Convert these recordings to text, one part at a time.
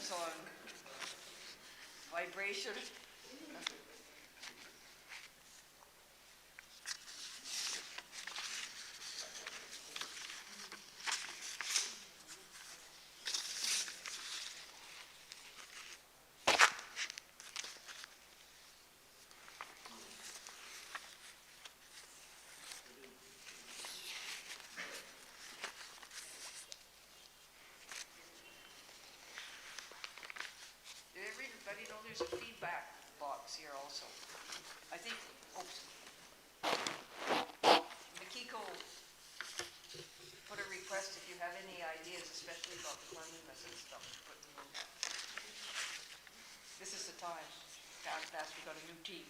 questions on vibration? Did everybody know there's a feedback box here also? I think, oops. Makiko put a request if you have any ideas, especially about cleanliness and stuff, put them in there. This is the time to ask, we got a new team.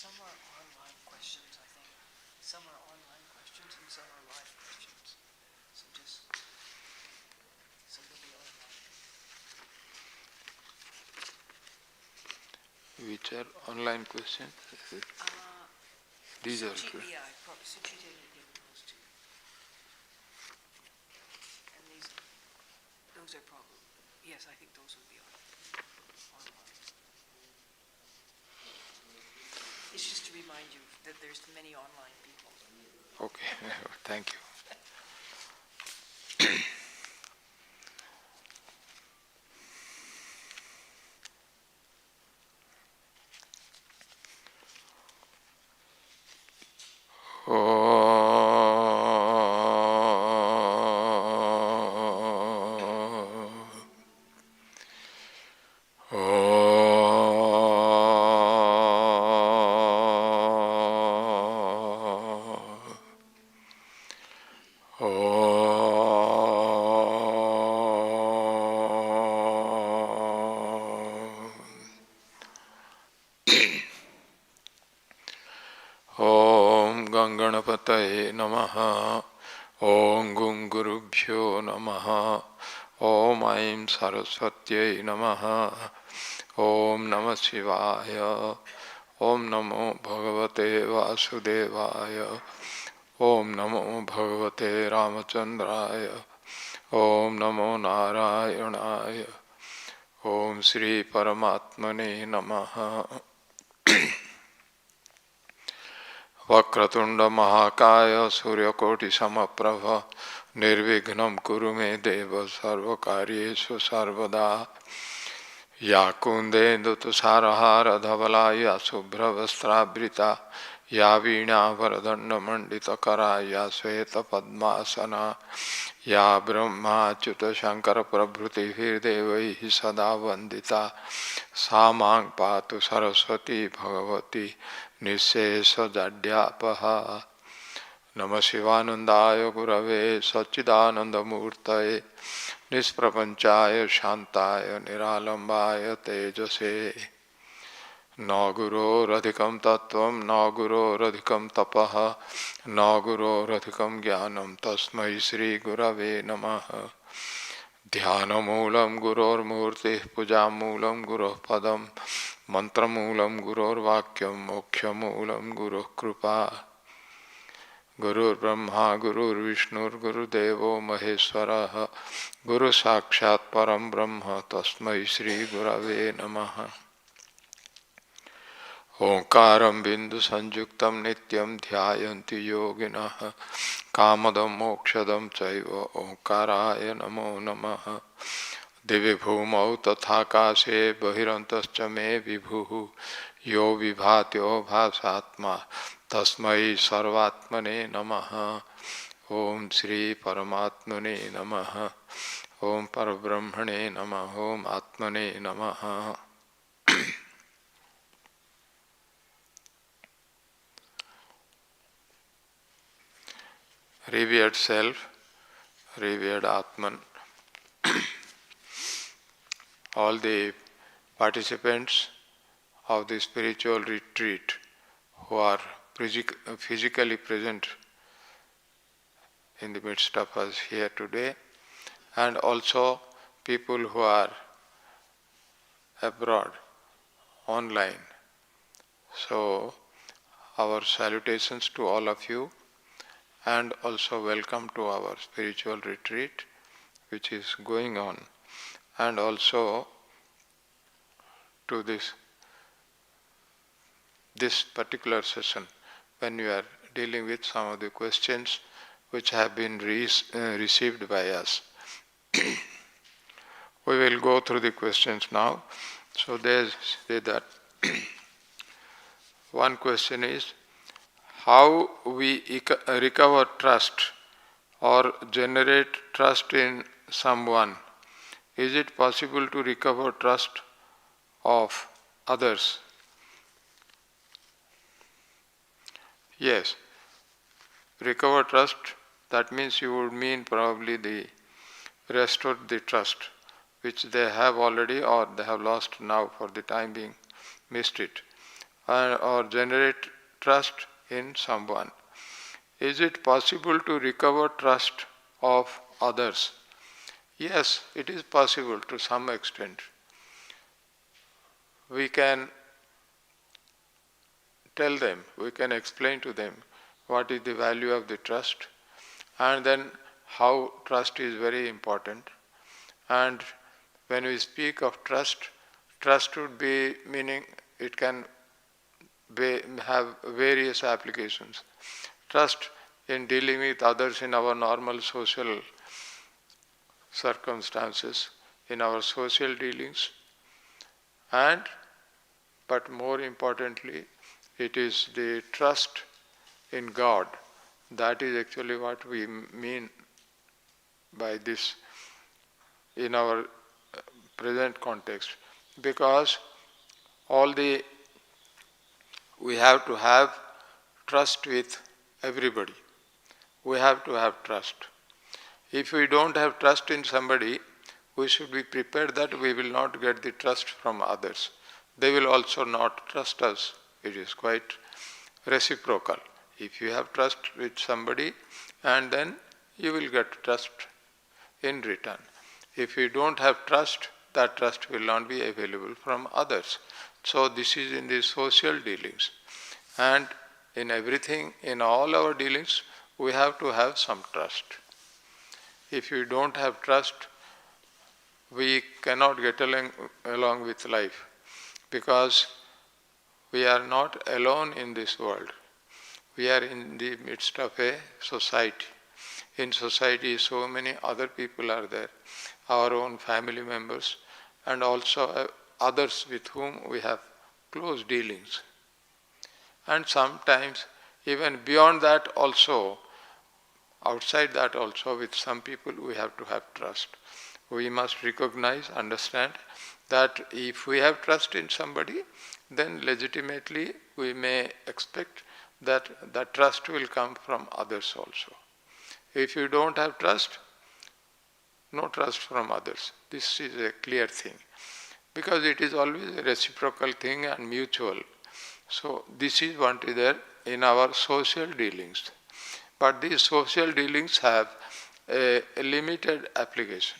Some are online questions, I think. Some are online questions and some are live questions. So just, some will be online. Which are online questions? These are good. Yeah, Suchi did those two. And those are probably, yes, I think those would be online. It's just to remind you that there's many online people. Okay, thank you. Om Ganganapataye Namaha. Om Gungurubhyo Namaha. Om Aim Saraswatyai Namaha. Om Namah Shivaya. Om Namo Bhagavate Vasudevaya. Om Namo Bhagavate Ramachandraya. Om Namo Narayanaya. Om Sri Paramatmane Namaha. Vakratunda Mahakaya Suryakoti Samaprabha Nirvignam Kurume Deva Sarvakaryeshu Sarvada Yakunde Dutusarahara Dhavalaya Subhravastrabrita Ya Veena Varadanda Mandita Karaya Sveta Padmasana Ya Brahma Chuta Shankara Prabhuti Hirdevaihi Sada Vandita Samang Patu Saraswati Bhagavati Nishesha Jadyapaha. Namah Shivanandaya Gurave Sachidananda Murtaye Nisprapanchaya Shantaya Niralambaya Tejase. Na Guru Radhikam Tattvam Na Guru Radhikam Tapaha Na Guru Radhikam Jnanam Tasmai Sri Gurave Namaha. Dhyanamoolam Guror Murti Pujamoolam Guru Padam Mantramoolam Guror Vakyam Mokhyamoolam Guru Krupa. Gurur Brahma Gurur Vishnur Guru Devo Maheswaraha Guru Sakshat Param Brahma Tasmai Sri Gurave Namaha. Omkaram Bindu Sanjuktam Nityam Dhyayanti Yoginaha Kamadam Mokshadam Chaiva Omkaraya Namo Namaha. Divi Bhumau Tathakase Bahirantascha Me Vibhuhu यो विभात्यो भासात्मा तस्मै सर्वात्मने नमः। ओम श्री परमात्मने नमः। ओम परब्रह्मणे नमः। ओम आत्मने नमः। Revered self, revered Atman, all the participants of the spiritual retreat who are physically present in the midst of us here today, and also people who are abroad, online. So, our salutations to all of you, and also welcome to our spiritual retreat which is going on, and also to this particular session when we are dealing with some of the questions which have been received by us. We will go through the questions now. So they say that one question is, how we recover trust or generate trust in someone? Is it possible to recover trust of others? Yes. Recover trust, that means you would mean probably the restore the trust which they have already or they have lost now for the time being, missed it, or generate trust in someone. Is it possible to recover trust of others? Yes, it is possible to some extent. We can tell them, we can explain to them what is the value of the trust, and then how trust is very important. And when we speak of trust, trust would be meaning it can have various applications. Trust in dealing with others in our normal social circumstances, in our social dealings, and but more importantly, it is the trust in God. That is actually what we mean by this in our present context, because we have to have trust with everybody. We have to have trust. If we don't have trust in somebody, we should be prepared that we will not get the trust from others. They will also not trust us. It is quite reciprocal. If you have trust with somebody, and then you will get trust in return. If you don't have trust, that trust will not be available from others. So this is in the social dealings. And in everything, in all our dealings, we have to have some trust. If we don't have trust, we cannot get along with life, because we are not alone in this world. We are in the midst of a society. In society, so many other people are there, our own family members, and also others with whom we have close dealings. And sometimes, even beyond that also, outside that also, with some people we have to have trust. We must recognize, understand that if we have trust in somebody, then legitimately we may expect that the trust will come from others also. If you don't have trust, no trust from others. This is a clear thing, because it is always a reciprocal thing and mutual. So this is what is there in our social dealings. But these social dealings have a limited application,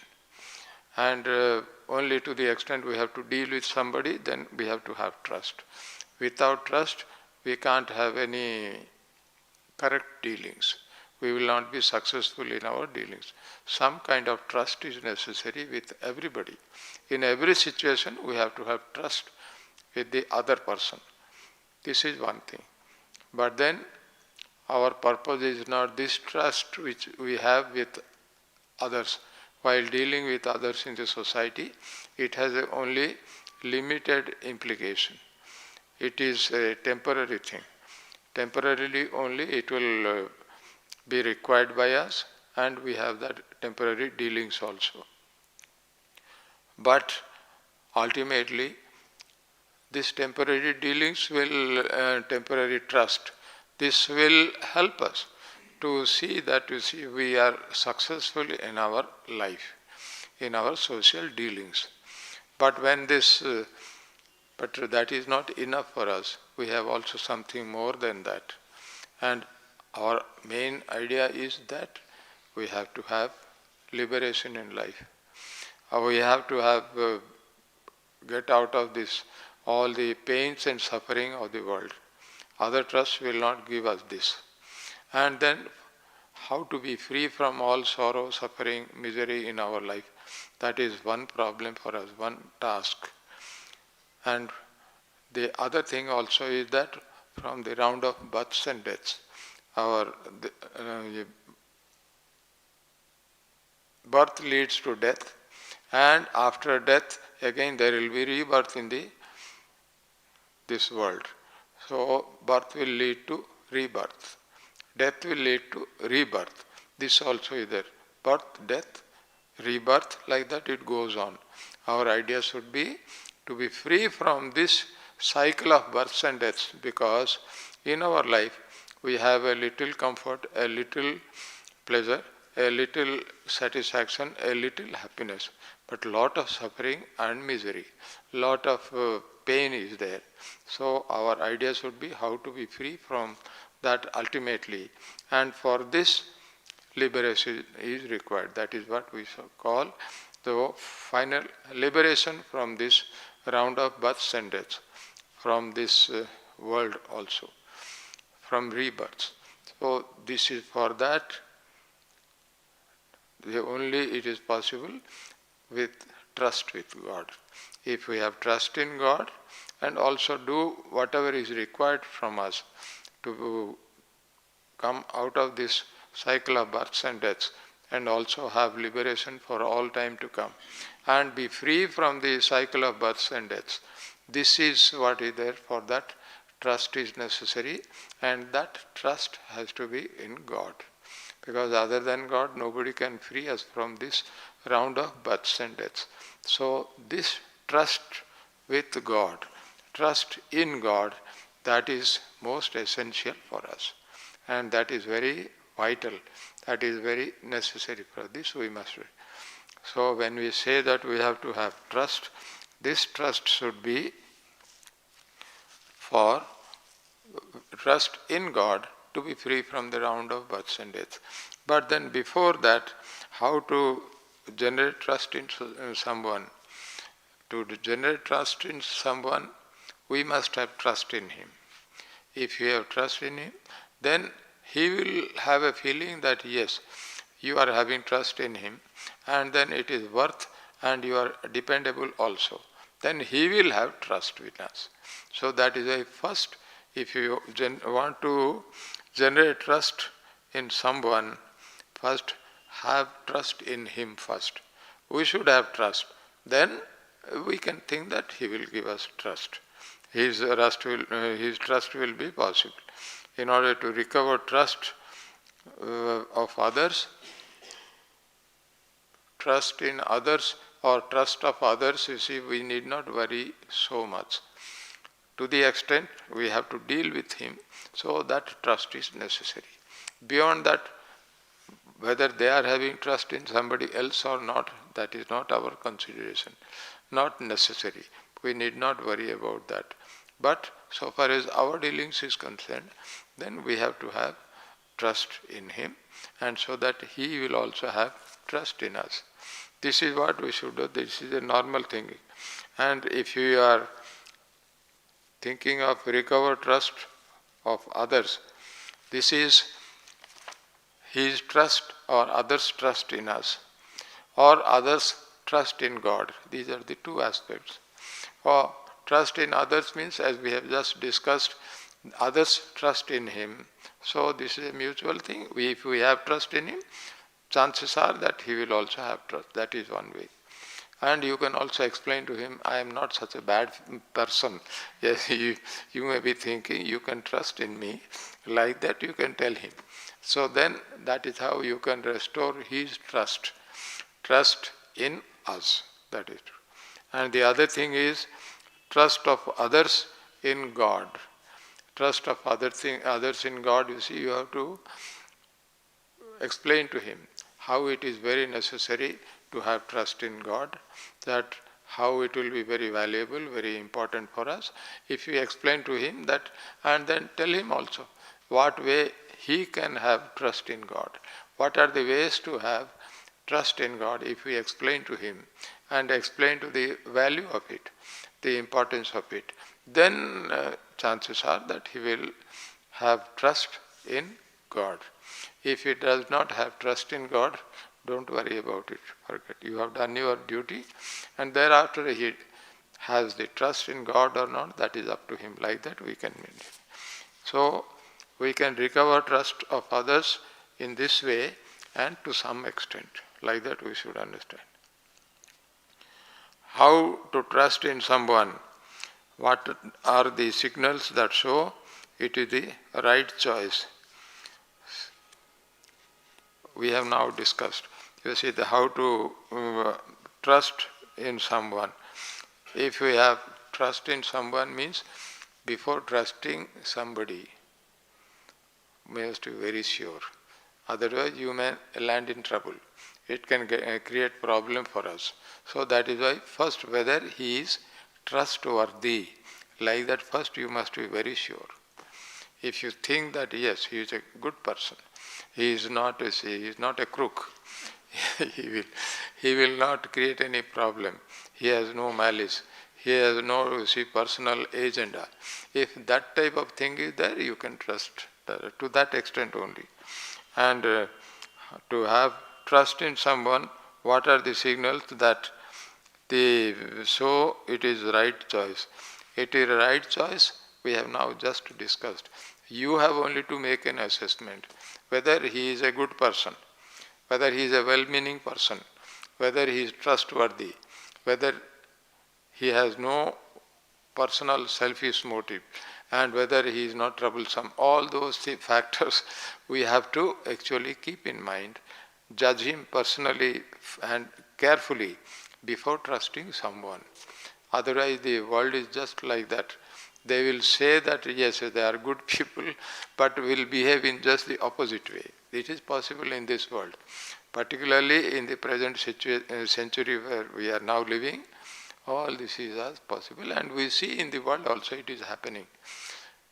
and only to the extent we have to deal with somebody, then we have to have trust. Without trust, we can't have any correct dealings. We will not be successful in our dealings. Some kind of trust is necessary with everybody. In every situation, we have to have trust with the other person. This is one thing. But then, our purpose is not this trust which we have with others. While dealing with others in the society, it has only limited implication. it is a temporary thing. Temporarily only it will be required by us, and we have that temporary dealings also. But ultimately, this temporary dealings will, temporary trust, this will help us to see that we are successful in our life, in our social dealings. But when this, but that is not enough for us. We have also something more than that. And our main idea is that we have to have liberation in life. We have to have, get out of this, all the pains and suffering of the world. Other trusts will not give us this. And then how to be free from all sorrow, suffering, misery in our life. That is one problem for us, one task. And the other thing also is that from the round of births and deaths, our birth leads to death, and after death again there will be rebirth in this world. So birth will lead to rebirth, death will lead to rebirth. This also is there. Birth, death, rebirth, like that it goes on. Our idea should be to be free from this cycle of births and deaths, because in our life we have a little comfort, a little pleasure, a little satisfaction, a little happiness, but lot of suffering and misery, lot of pain is there. So our idea should be how to be free from that ultimately, and for this liberation is required. That is what we call the final liberation from this round of births and deaths, from this world also, from rebirths. So this is for that. Only it is possible with trust with God. If we have trust in God and also do whatever is required from us to come out of this cycle of births and deaths, and also have liberation for all time to come, and be free from the cycle of births and deaths. This is what is there. For that, trust is necessary, and that trust has to be in God. Because other than God, nobody can free us from this round of births and deaths. So this trust with God, trust in God, that is most essential for us. And that is very vital, that is very necessary. For this we must. So when we say that we have to have trust, this trust should be for trust in God to be free from the round of births and deaths. But then before that, how to generate trust in someone? To generate trust in someone, we must have trust in him. If you have trust in him, then he will have a feeling that yes, you are having trust in him, and then it is worth, and you are dependable also. Then he will have trust with us. So that is a first. If you want to generate trust in someone, first have trust in him first. We should have trust. Then we can think that he will give us trust. His trust will be possible. In order to recover trust of others, trust in others or trust of others, you see, we need not worry so much. To the extent we have to deal with him, so that trust is necessary. Beyond that, whether they are having trust in somebody else or not, that is not our consideration, not necessary. We need not worry about that. But so far as our dealings is concerned, then we have to have trust in him, and so that he will also have trust in us. This is what we should do. This is a normal thing. And if you are thinking of recover trust of others, this is his trust or others' trust in us, or others' trust in God. These are the two aspects. For trust in others means, as we have just discussed, others' trust in him. So this is a mutual thing. If we have trust in him, chances are that he will also have trust. That is one way. And you can also explain to him, I am not such a bad person. Yes, you may be thinking, you can trust in me. Like that you can tell him. So then that is how you can restore his trust. Trust in us. That is true. And the other thing is trust of others in God. Trust of others in God, you see, you have to explain to him how it is very necessary to have trust in God, that how it will be very valuable, very important for us. If you explain to him that, and then tell him also what way he can have trust in God. What are the ways to have trust in God if we explain to him and explain to the value of it, the importance of it, then chances are that he will have trust in God. If he does not have trust in God, don't worry about it. Forget. You have done your duty, and thereafter he has the trust in God or not, that is up to him. Like that we can maintain. So we can recover trust of others in this way and to some extent. Like that we should understand. How to trust in someone? What are the signals that show it is the right choice? We have now discussed. You see, how to trust in someone. If we have trust in someone means before trusting somebody, we must be very sure. Otherwise you may land in trouble. It can create problem for us. So that is why first whether he is trustworthy. Like that first you must be very sure. If you think that yes, he is a good person, he is not a crook, he will not create any problem, he has no malice, he has no personal agenda. If that type of thing is there, you can trust to that extent only. And to have trust in someone, what are the signals that so it is right choice? It is right choice, we have now just discussed. You have only to make an assessment whether he is a good person, whether he is a well-meaning person, whether he is trustworthy, whether he has no personal selfish motive, and whether he is not troublesome. All those factors we have to actually keep in mind, judge him personally and carefully before trusting someone. Otherwise the world is just like that. They will say that yes, they are good people, but will behave in just the opposite way. It is possible in this world, particularly in the present century where we are now living. All this is as possible, and we see in the world also it is happening.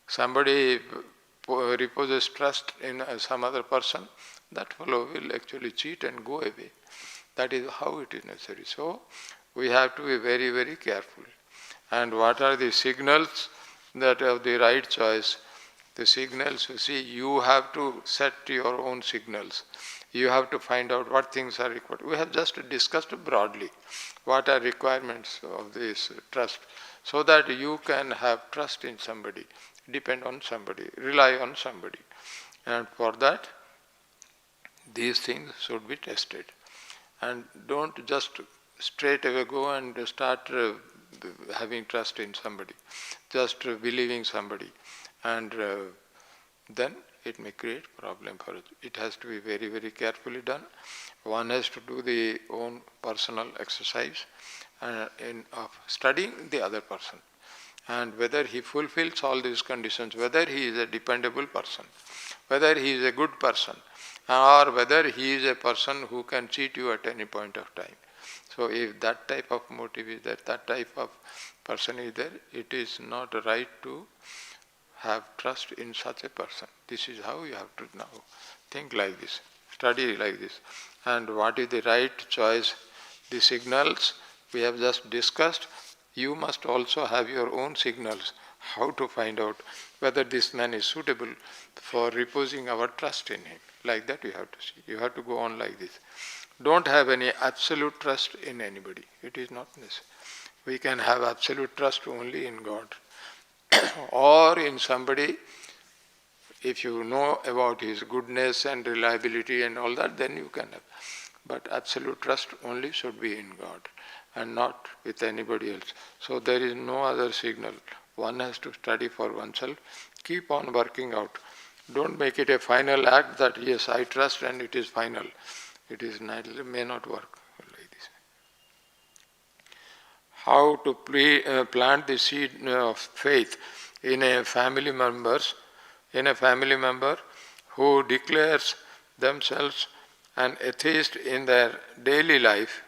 Somebody reposes trust in some other person, that fellow will actually cheat and go away. That is how it is necessary. So we have to be very, very careful. And what are the signals that of the right choice? The signals, you see, you have to set your own signals. You have to find out what things are required. We have just discussed broadly what are requirements of this trust, so that you can have trust in somebody, depend on somebody, rely on somebody. And for that, these things should be tested. And don't just straight away go and start having trust in somebody, just believing somebody, and then it may create problem for us. It has to be very, very carefully done. One has to do the own personal exercise of studying the other person, and whether he fulfills all these conditions, whether he is a dependable person, whether he is a good person, or whether he is a person who can cheat you at any point of time. So if that type of motive is there, that type of person is there, it is not right to have trust in such a person. This is how you have to now think like this, study like this. And what is the right choice? The signals we have just discussed. You must also have your own signals, how to find out whether this man is suitable for reposing our trust in him. Like that you have to see. You have to go on like this. Don't have any absolute trust in anybody. It is not necessary. We can have absolute trust only in God or in somebody. If you know about his goodness and reliability and all that, then you can have. But absolute trust only should be in God. and not with anybody else. So there is no other signal. One has to study for oneself, keep on working out. Don't make it a final act that yes, I trust and it is final. It is not, may not work like this. How to plant the seed of faith in a family member who declares themselves an atheist in their daily life,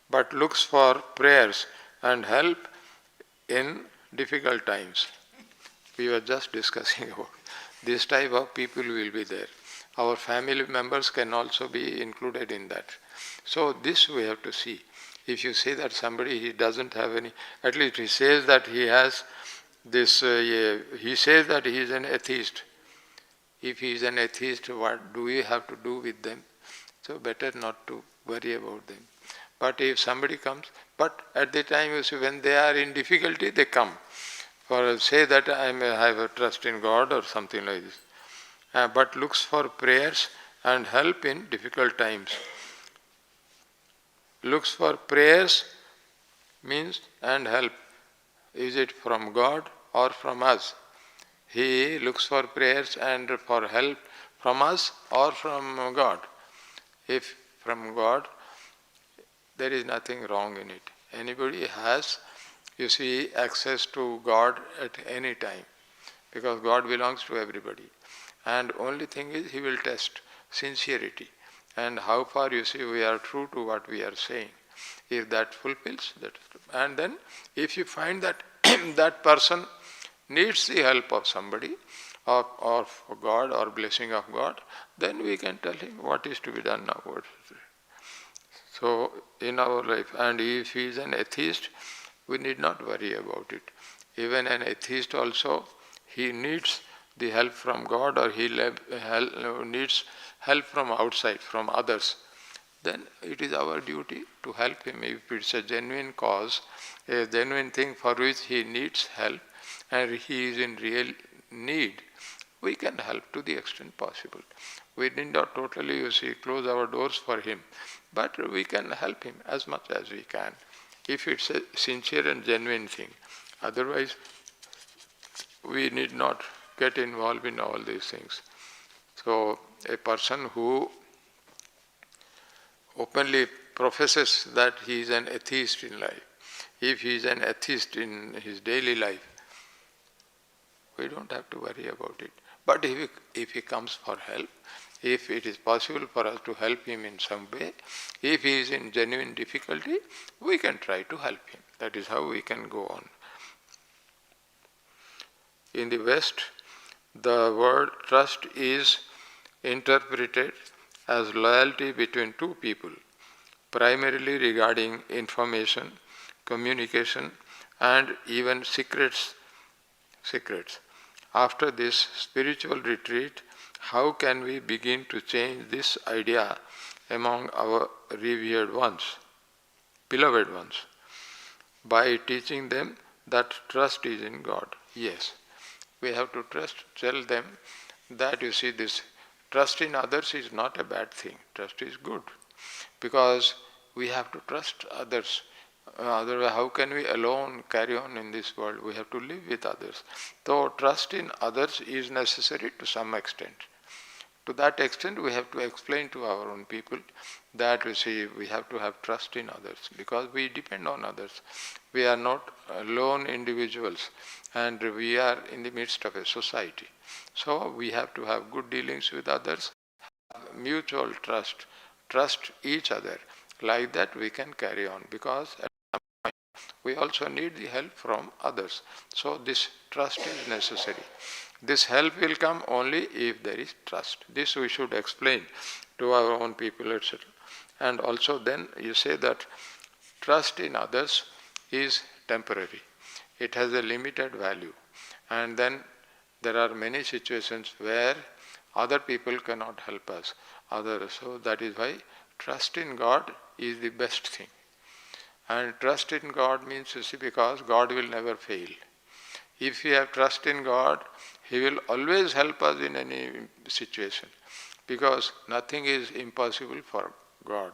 but looks for prayers and help in difficult times. We were just discussing about this type of people will be there. Our family members can also be included in that. So this we have to see. If you say that somebody he doesn't have any, at least he says that he has this, he says that he is an atheist. If he is an atheist, what do we have to do with them? So better not to worry about them. But if somebody comes, but at the time you see when they are in difficulty, they come. For say that I have a trust in God or something like this. But looks for prayers and help in difficult times. Looks for prayers means and help. Is it from God or from us? He looks for prayers and for help from us or from God. If from God, there is nothing wrong in it. Anybody has, you see, access to God at any time, because God belongs to everybody. And only thing is, He will test sincerity and how far, you see, we are true to what we are saying. If that fulfills that, and then if you find that that person needs the help of somebody, or God, or blessing of God, then we can tell him what is to be done now. So in our life, and if he is an atheist, we need not worry about it. Even an atheist also, he needs the help from God, or he needs help from outside, from others. Then it is our duty to help him if it's a genuine cause, a genuine thing for which he needs help, and he is in real need. We can help to the extent possible. We need not totally, you see, close our doors for him, but we can help him as much as we can, if it's a sincere and genuine thing. Otherwise, we need not get involved in all these things. So, a person who openly professes that he is an atheist in life, if he is an atheist in his daily life, we don't have to worry about it. But if he comes for help, if it is possible for us to help him in some way, if he is in genuine difficulty, we can try to help him. That is how we can go on. In the West, the word trust is interpreted as loyalty between two people, primarily regarding information, communication, and even secrets. After this spiritual retreat, how can we begin to change this idea among our revered ones, beloved ones, by teaching them that trust is in God? Yes, we have to tell them that, you see, this trust in others is not a bad thing. Trust is good, because we have to trust others. Otherwise, how can we alone carry on in this world? We have to live with others. So, trust in others is necessary to some extent. To that extent, we have to explain to our own people that, you see, we have to have trust in others, because we depend on others. We are not lone individuals, and we are in the midst of a society. So, we have to have good dealings with others, mutual trust each other. Like that, we can carry on, because we also need the help from others. So this trust is necessary. This help will come only if there is trust. This we should explain to our own people, etc. And also then you say that trust in others is temporary. It has a limited value. And then there are many situations where other people cannot help us. So that is why trust in God is the best thing. And trust in God means, you see, because God will never fail. If we have trust in God, He will always help us in any situation, because nothing is impossible for God.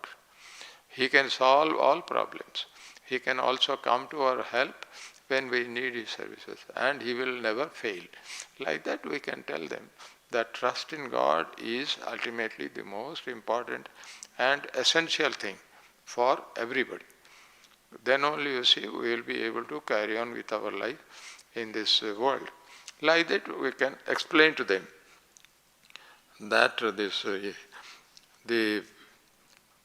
He can solve all problems. He can also come to our help when we need his services, and he will never fail. Like that we can tell them that trust in God is ultimately the most important and essential thing for everybody. Then only, you see, we will be able to carry on with our life in this world. Like that we can explain to them that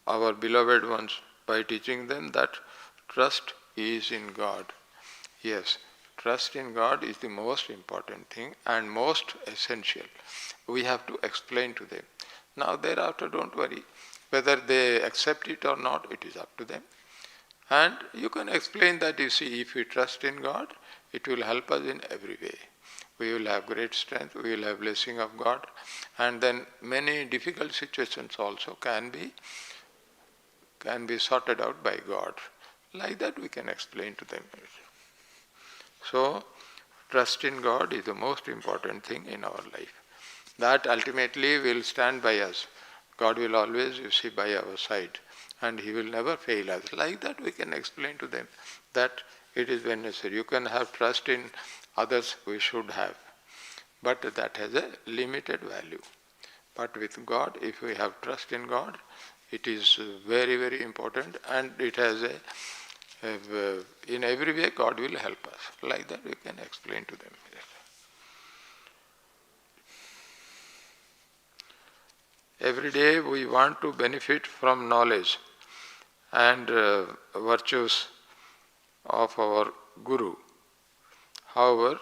our beloved ones, by teaching them that trust is in God. Yes, trust in God is the most important thing and most essential. We have to explain to them. Now thereafter, don't worry whether they accept it or not, it is up to them. And you can explain that, you see, if we trust in God, it will help us in every way. We will have great strength, we will have blessing of God, and then many difficult situations also can be sorted out by God. Like that we can explain to them. So, trust in God is the most important thing in our life. That ultimately will stand by us. God will always, you see, by our side, and He will never fail us. Like that we can explain to them that it is when necessary. You can have trust in others, we should have, but that has a limited value. But with God, if we have trust in God, it is very, very important, and it has in every way God will help us. Like that we can explain to them. Every day we want to benefit from knowledge and virtues of our Guru. However,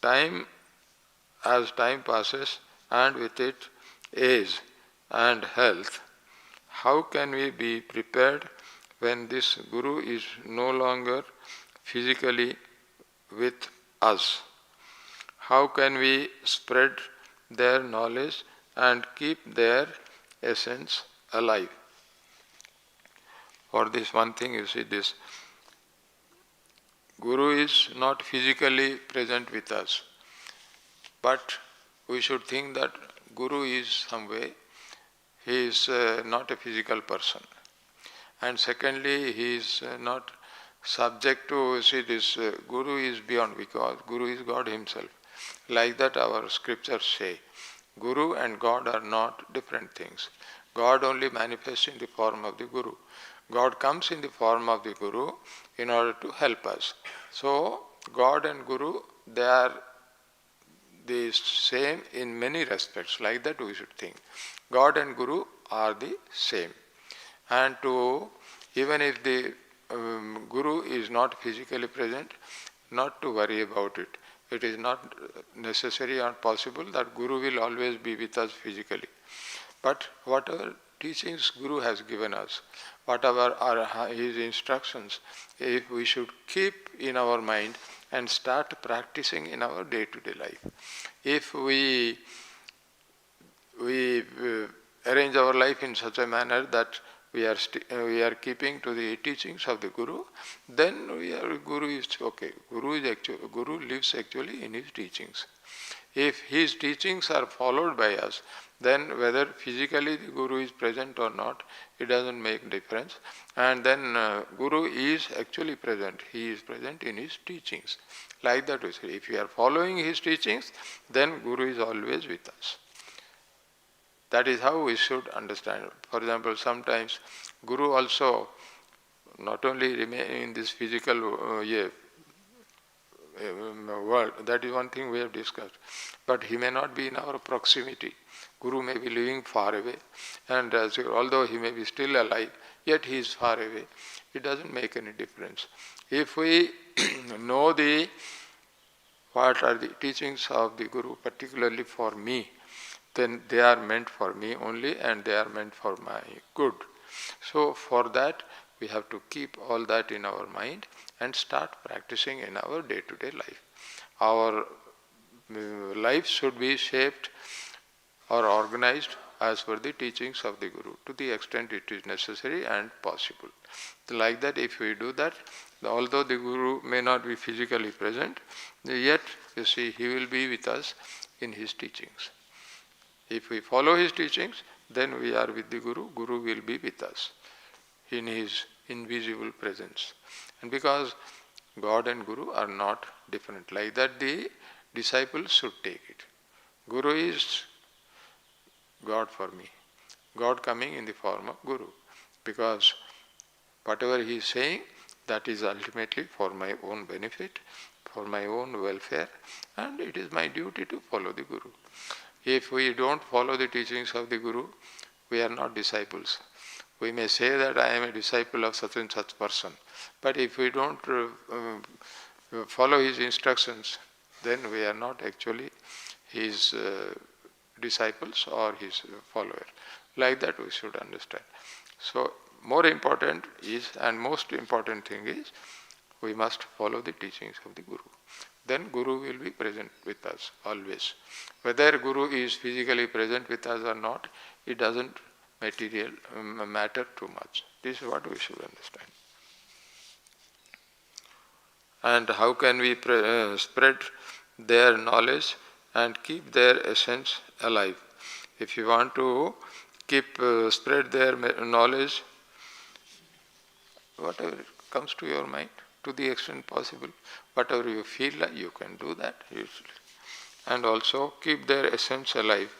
as time passes, and with it age and health, how can we be prepared when this Guru is no longer physically with us? How can we spread their knowledge and keep their essence alive? For this one thing, you see, this Guru is not physically present with us, but we should think that Guru is some way, he is not a physical person. And secondly, he is not subject to, see, this Guru is beyond, because Guru is God Himself. Like that our scriptures say, Guru and God are not different things. God only manifests in the form of the Guru. God comes in the form of the Guru in order to help us. So, God and Guru, they are the same in many respects. Like that we should think. God and Guru are the same. And even if the Guru is not physically present, not to worry about it. It is not necessary or possible that Guru will always be with us physically. But whatever teachings Guru has given us, whatever are his instructions, if we should keep in our mind and start practicing in our day-to-day life. If we arrange our life in such a manner that we are keeping to the teachings of the Guru, then Guru is okay. Guru lives actually in his teachings. If his teachings are followed by us, then whether physically the Guru is present or not, it doesn't make difference. And then Guru is actually present. He is present in his teachings. Like that we say, if we are following his teachings, then Guru is always with us. That is how we should understand. For example, sometimes Guru also not only remain in this physical world, that is one thing we have discussed, but he may not be in our proximity. Guru may be living far away, and although he may be still alive, yet he is far away. It doesn't make any difference. If we know what are the teachings of the Guru, particularly for me, then they are meant for me only, and they are meant for my good. So for that, we have to keep all that in our mind and start practicing in our day-to-day life. Our life should be shaped or organized as per the teachings of the Guru, to the extent it is necessary and possible. Like that, if we do that, although the Guru may not be physically present, yet, you see, he will be with us in his teachings. If we follow his teachings, then we are with the Guru. Guru will be with us in his invisible presence. And because God and Guru are not different, like that the disciples should take it. Guru is God for me. God coming in the form of Guru. Because whatever he is saying, that is ultimately for my own benefit, for my own welfare, and it is my duty to follow the Guru. If we don't follow the teachings of the Guru, we are not disciples. We may say that I am a disciple of such and such person, but if we don't follow his instructions, then we are not actually his disciples or his follower. Like that we should understand. So more important is, and most important thing is, we must follow the teachings of the Guru. Then Guru will be present with us always. Whether Guru is physically present with us or not, it doesn't matter too much. This is what we should understand. And how can we spread their knowledge and keep their essence alive? If you want to spread their knowledge, whatever comes to your mind, to the extent possible, whatever you feel like, you can do that usually. And also keep their essence alive.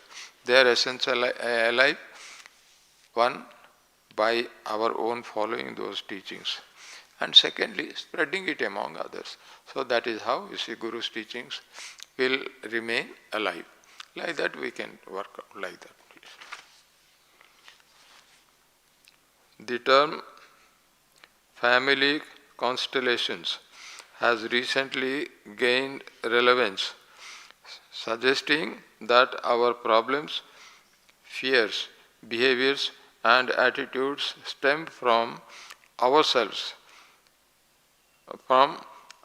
Their essence alive, one, by our own following those teachings. And secondly, spreading it among others. So that is how, you see, Guru's teachings will remain alive. Like that we can work out like that. The term family constellations has recently gained relevance, suggesting that our problems, fears, behaviors and attitudes stem from ourselves, from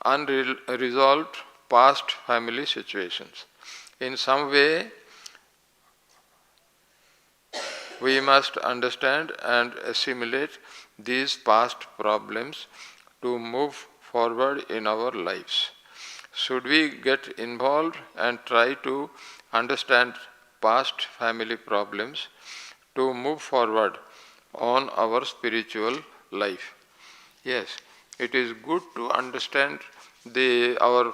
unresolved past family situations. In some way, we must understand and assimilate these past problems to move forward in our lives. Should we get involved and try to understand past family problems to move forward on our spiritual life? Yes, it is good to understand our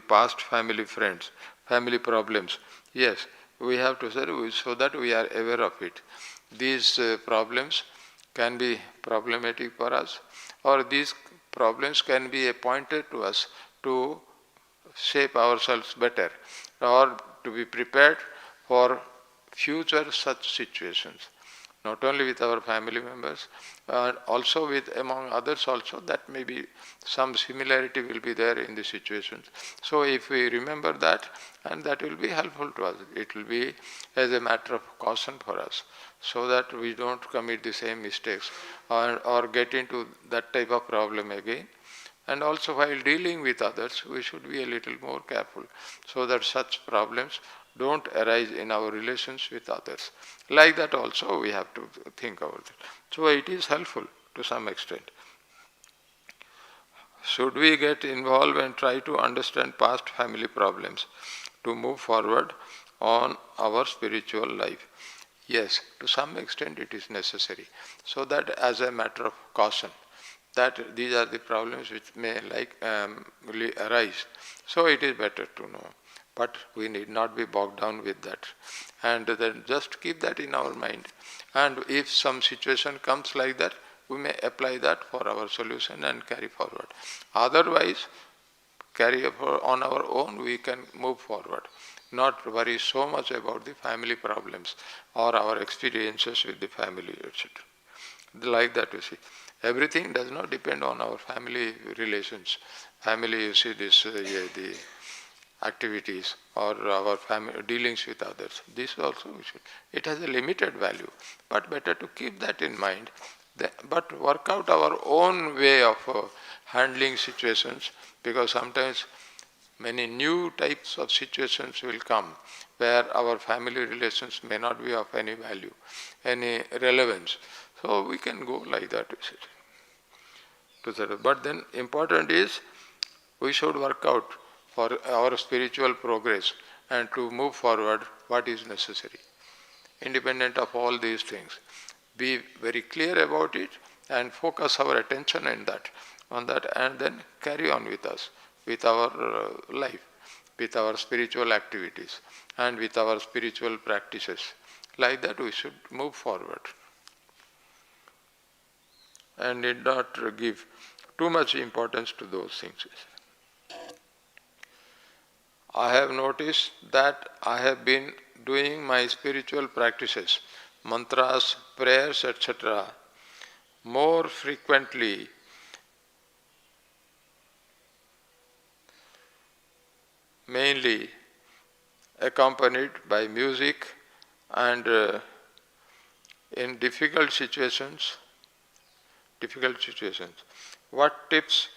past family friends, family problems. Yes, we have to say so that we are aware of it. These problems can be problematic for us, or these problems can be a pointer to us to shape ourselves better, or to be prepared for future such situations. Not only with our family members, also with among others also, that maybe some similarity will be there in the situations. So if we remember that, and that will be helpful to us. It will be as a matter of caution for us, so that we don't commit the same mistakes or get into that type of problem again. And also while dealing with others, we should be a little more careful, so that such problems don't arise in our relations with others. Like that also we have to think about it. So it is helpful to some extent. Should we get involved and try to understand past family problems to move forward on our spiritual life? Yes, to some extent it is necessary. So that as a matter of caution, that these are the problems which may arise. So it is better to know. But we need not be bogged down with that. And then just keep that in our mind. And if some situation comes like that, we may apply that for our solution and carry forward. Otherwise, carry on our own, we can move forward. Not worry so much about the family problems or our experiences with the family, etc. Like that, you see. Everything does not depend on our family relations. Family, you see, the activities or our family dealings with others. This also we should. It has a limited value, but better to keep that in mind. But work out our own way of handling situations, because sometimes many new types of situations will come where our family relations may not be of any value, any relevance. So we can go like that. But then important is we should work out for our spiritual progress and to move forward what is necessary, independent of all these things. be very clear about it and focus our attention on that, and then carry on with us, with our life, with our spiritual activities, and with our spiritual practices. Like that we should move forward and need not give too much importance to those things. I have noticed that I have been doing my spiritual practices, mantras, prayers, etc., more frequently mainly accompanied by music, and in difficult situations. What tips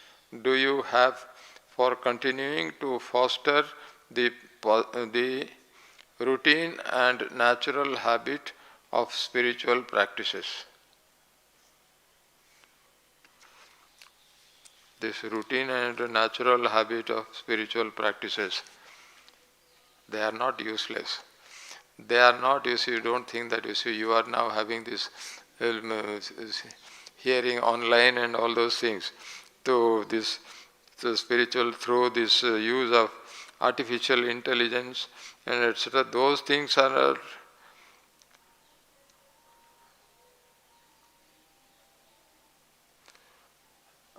do you have for continuing to foster the routine and natural habit of spiritual practices? This routine and natural habit of spiritual practices, they are not useless. They are not, you don't think that, you are now having this hearing online and all those things, through this spiritual, through this use of artificial intelligence and etc. Those things are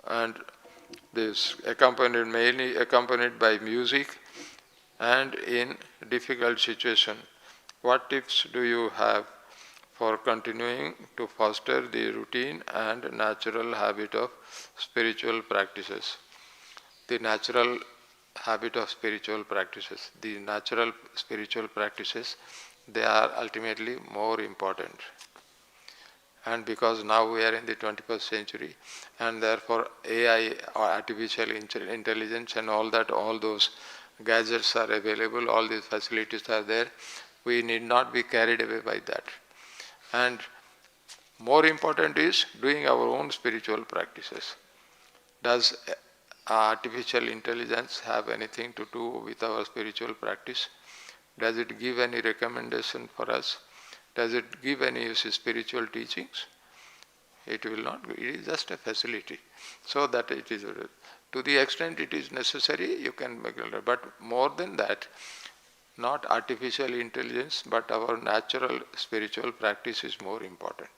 and this mainly accompanied by music and in difficult situation. What tips do you have for continuing to foster the routine and natural habit of spiritual practices? The natural habit of spiritual practices, the natural spiritual practices, they are ultimately more important. And because now we are in the 21st century, and therefore AI or artificial intelligence and all that, all those gadgets are available, all these facilities are there, we need not be carried away by that. And more important is doing our own spiritual practices. Does artificial intelligence have anything to do with our spiritual practice? Does it give any recommendation for us? Does it give any spiritual teachings? It will not. It is just a facility. So that it is, to the extent it is necessary, you can make it. But more than that, not artificial intelligence, but our natural spiritual practice is more important.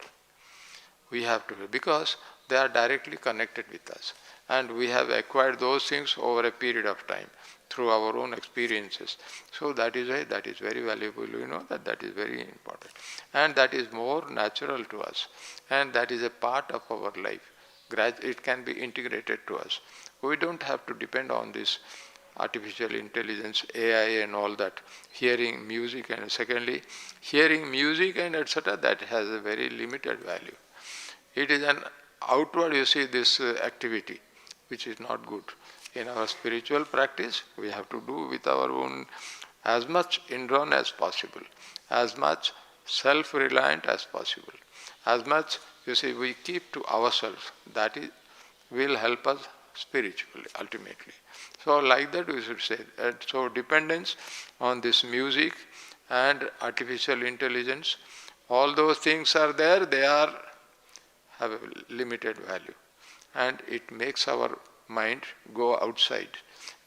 We have to, because they are directly connected with us. And we have acquired those things over a period of time through our own experiences. So that is why that is very valuable, that is very important. And that is more natural to us. And that is a part of our life. It can be integrated to us. We don't have to depend on this artificial intelligence, AI and all that, hearing music, and secondly, hearing music and etc., that has a very limited value. It is an outward, this activity, which is not good. In our spiritual practice, we have to do with our own, as much indrawn as possible, as much self-reliant as possible, as much, we keep to ourselves. That will help us spiritually, ultimately. So like that we should say. So dependence on this music and artificial intelligence, all those things are there, they have a limited value. And it makes our mind go outside,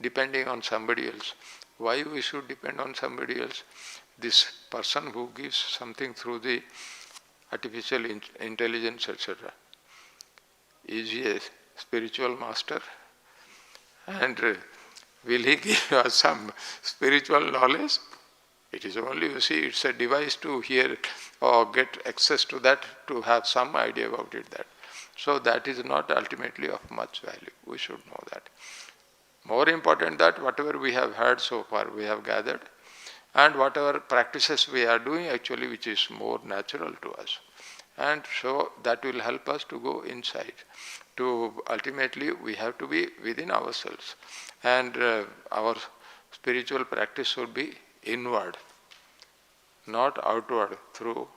depending on somebody else. Why we should depend on somebody else? This person who gives something through the artificial intelligence, etc., is he a spiritual master? And will he give us some spiritual knowledge? It is only, it's a device to hear or get access to that, to have some idea about it. That. So that is not ultimately of much value. We should know that. More important that whatever we have heard so far, we have gathered, and whatever practices we are doing actually, which is more natural to us. And so that will help us to go inside. To ultimately, we have to be within ourselves. And our spiritual practice should be inward, not outward through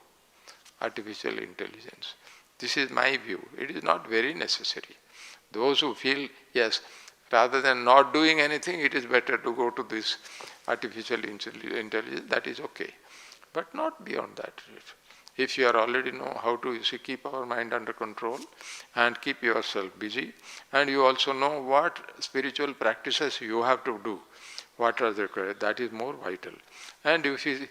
artificial intelligence. This is my view. It is not very necessary. Those who feel, yes, rather than not doing anything, it is better to go to this artificial intelligence, that is okay. But not beyond that. if you are already know how to keep our mind under control and keep yourself busy, and you also know what spiritual practices you have to do, what are the, that is more vital. And if you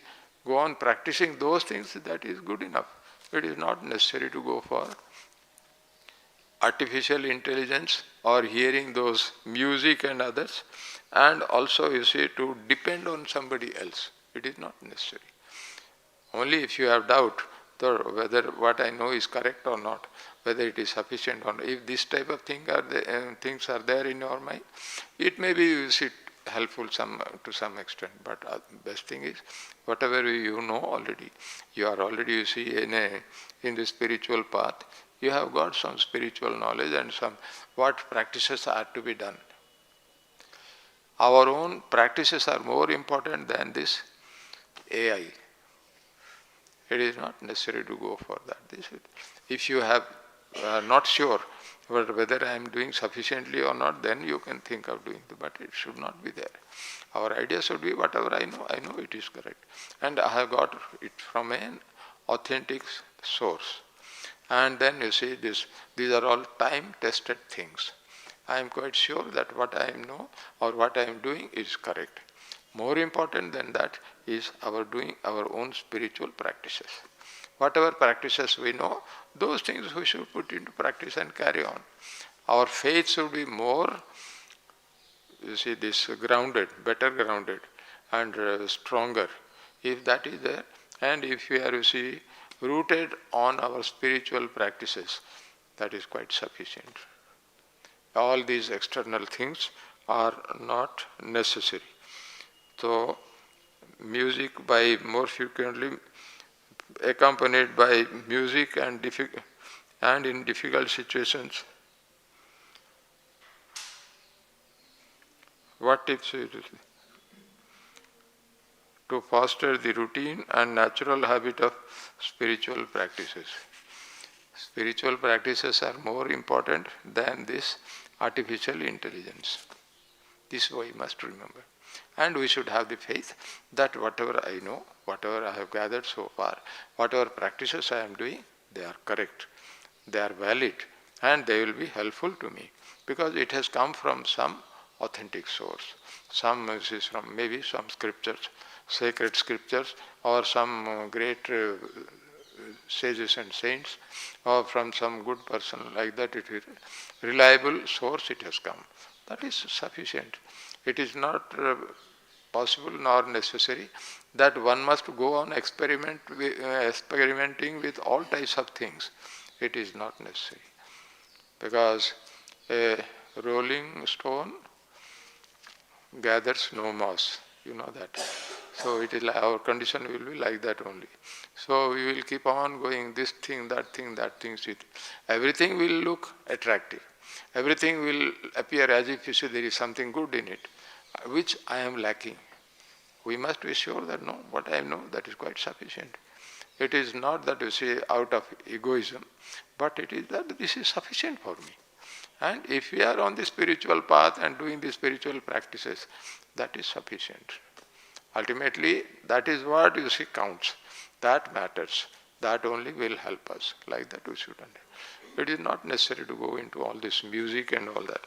go on practicing those things, that is good enough. It is not necessary to go for artificial intelligence or hearing those music and others, and also to depend on somebody else. It is not necessary. Only if you have doubt whether what I know is correct or not, whether it is sufficient or not. If this type of things are there in your mind, it may be helpful to some extent. But best thing is, whatever you know already, you are already in the spiritual path. You have got some spiritual knowledge and some what practices are to be done. Our own practices are more important than this AI. It is not necessary to go for that. If you are not sure whether I am doing sufficiently or not, then you can think of doing it, but it should not be there. Our idea should be whatever I know it is correct. And I have got it from an authentic source. And then these are all time-tested things. I am quite sure that what I know or what I am doing is correct. More important than that is doing our own spiritual practices. Whatever practices we know, those things we should put into practice and carry on. Our faith should be more, grounded, better grounded and stronger. If that is there, and if we are, rooted on our spiritual practices, that is quite sufficient. All these external things are not necessary. So, music more frequently accompanied by music and in difficult situations. What tips to foster the routine and natural habit of spiritual practices? Spiritual practices are more important than this artificial intelligence. This we must remember. And we should have the faith that whatever I know, whatever I have gathered so far, whatever practices I am doing, they are correct, they are valid, and they will be helpful to me because it has come from some authentic source. Some is from maybe some scriptures, sacred scriptures, or some great sages and saints, or from some good person like that. It is a reliable source it has come. That is sufficient. It is not possible nor necessary that one must go on experimenting with all types of things. It is not necessary. Because a rolling stone gathers no moss. You know that. So it is our condition will be like that only. So we will keep on going this thing, that thing, that thing. Everything will look attractive. Everything will appear as if there is something good in it, which I am lacking. We must be sure that no, what I know, that is quite sufficient. It is not that out of egoism, but it is that this is sufficient for me. And if we are on the spiritual path and doing the spiritual practices, that is sufficient. Ultimately, that is what counts. That matters. That only will help us. Like that we should understand. It is not necessary to go into all this music and all that.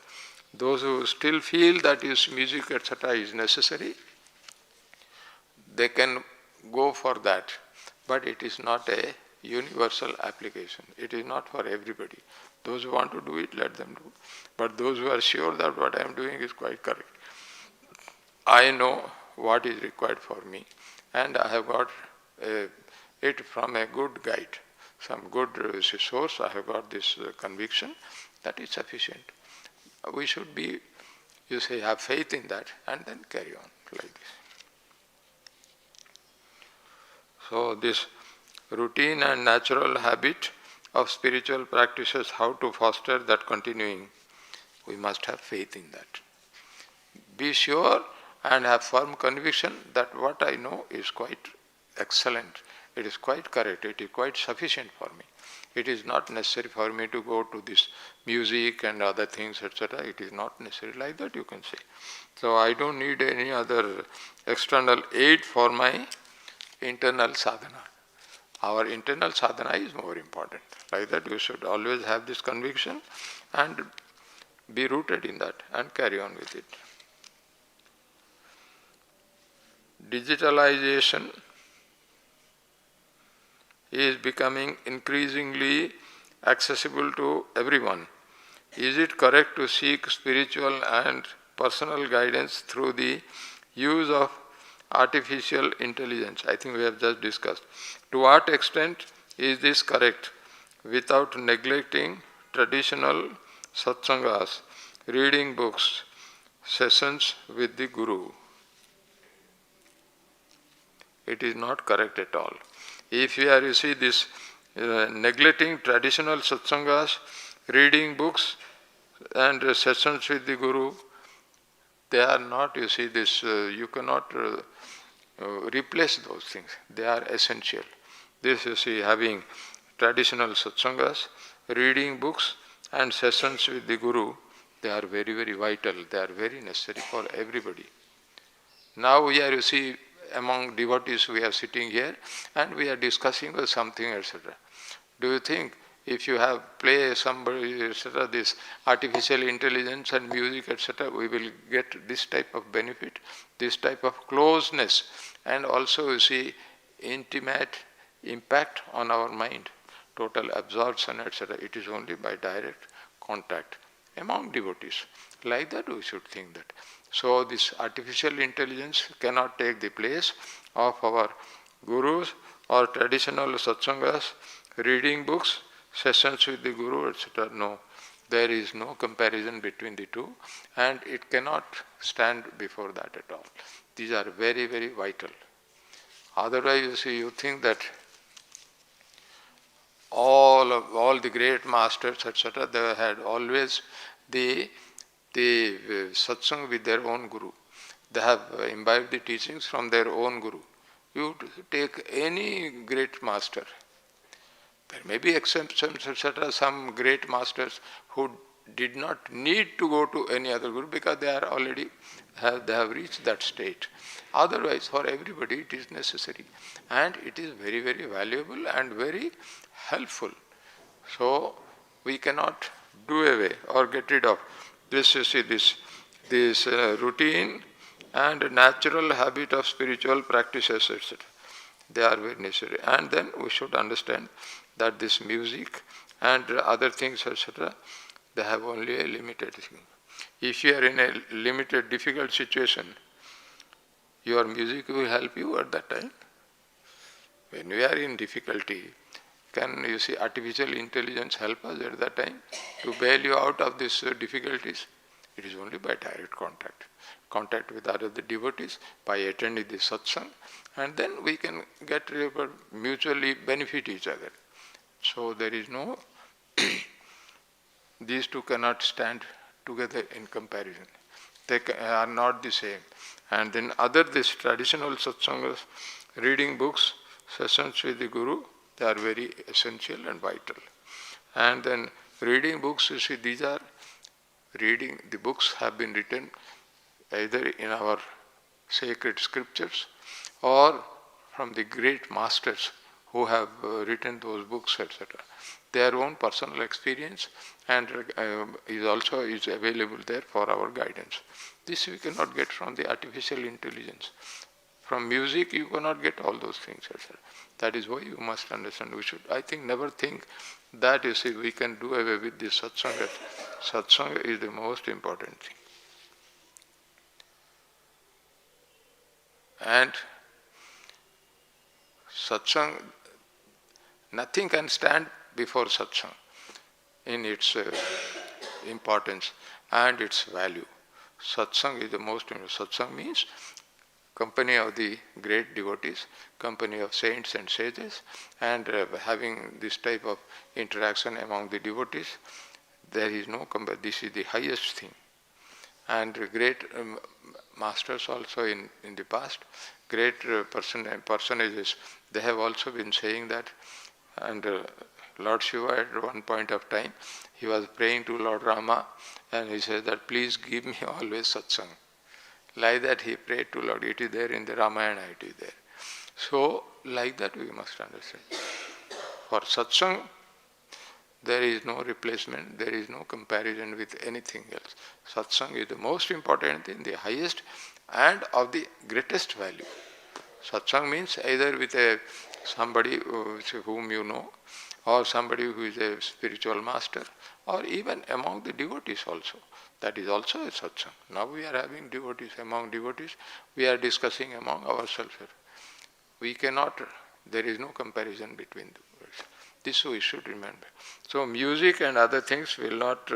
Those who still feel that music, etc., is necessary, they can go for that. But it is not a universal application. It is not for everybody. Those who want to do it, let them do. But those who are sure that what I am doing is quite correct, I know what is required for me, and I have got it from a good guide, some good source. I have got this conviction, that is sufficient. We should be, have faith in that and then carry on like this. So this routine and natural habit of spiritual practices, how to foster that continuing, we must have faith in that. Be sure and have firm conviction that what I know is quite excellent, it is quite correct, it is quite sufficient for me. It is not necessary for me to go to this music and other things, etc. It is not necessary, like that you can say. So I don't need any other external aid for my internal sadhana. Our internal sadhana is more important. Like that, you should always have this conviction and be rooted in that and carry on with it. Digitalization is becoming increasingly accessible to everyone. Is it correct to seek spiritual and personal guidance through the use of artificial intelligence? I think we have just discussed. To what extent is this correct without neglecting traditional satsangas, reading books, sessions with the Guru? It is not correct at all. If you are, you see, this neglecting traditional satsangas, reading books and sessions with the Guru, they are not, you see, this, you cannot replace those things. They are essential. This, you see, having traditional satsangas, reading books and sessions with the Guru, they are very, very vital. They are very necessary for everybody. Now we are, you see, among devotees we are sitting here and we are discussing something, etc. Do you think if you have play somebody, etc., this artificial intelligence and music, etc., we will get this type of benefit, this type of closeness, and also, you see, intimate impact on our mind, total absorption, etc. It is only by direct contact among devotees. Like that we should think that. So this artificial intelligence cannot take the place of our gurus or traditional satsangas, reading books, sessions with the Guru, etc. No, there is no comparison between the two and it cannot stand before that at all. These are very, very vital. Otherwise, you see, you think that all the great masters, etc., they had always the satsang with their own Guru. They have imbibed the teachings from their own Guru. You take any great master, there may be exceptions, etc., some great masters who did not need to go to any other Guru because they are already, they have reached that state. Otherwise, for everybody it is necessary and it is very, very valuable and very helpful. So, we cannot do away or get rid of this, you see, this routine and natural habit of spiritual practices, etc. They are very necessary. And then we should understand that this music and other things, etc., they have only a limited thing. If you are in a limited, difficult situation, your music will help you at that time. When we are in difficulty, can, you see, artificial intelligence help us at that time to bail you out of these difficulties? It is only by direct contact with other devotees, by attending the satsang, and then we can get mutually benefit each other. So there is no, these two cannot stand together in comparison. They are not the same. And then this traditional satsangas, reading books, sessions with the Guru, they are very essential and vital. And then reading books, you see, these are reading, the books have been written either in our sacred scriptures or from the great masters who have written those books, etc. Their own personal experience and is available there for our guidance. This we cannot get from the artificial intelligence. From music you cannot get all those things, etc. That is why you must understand. We should, I think, never think that, you see, we can do away with this satsanga. Satsanga is the most important thing. And satsang, nothing can stand before satsang in its importance and its value. Satsang is the most important. Satsang means company of the great devotees, company of saints and sages, and having this type of interaction among the devotees, there is no comparison. This is the highest thing. And great masters also in the past, great personages, they have also been saying that. And Lord Shiva at one point of time, he was praying to Lord Rama and he said that, please give me always satsang. Like that he prayed to Lord. It is there in the Ramayana, it is there. So, like that we must understand. for satsang, there is no replacement, there is no comparison with anything else. Satsang is the most important thing, the highest and of the greatest value. Satsang means either with somebody whom you know, or somebody who is a spiritual master, or even among the devotees also. That is also a satsang. Now we are having devotees, among devotees, we are discussing among ourselves. We cannot, there is no comparison between them. This we should remember. So music and other things will not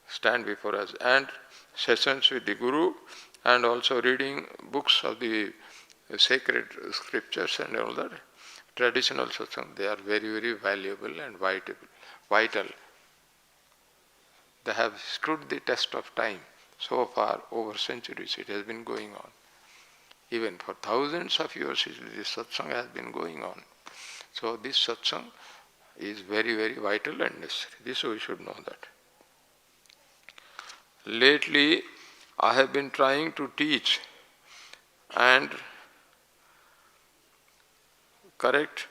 stand before us. And sessions with the Guru, and also reading books of the sacred scriptures and all that, traditional satsang, they are very, very valuable and vital. They have stood the test of time. So far, over centuries, it has been going on. Even for thousands of years, this satsang has been going on. So this satsang is very, very vital and necessary. This we should know that. Lately, I have been trying to teach and correct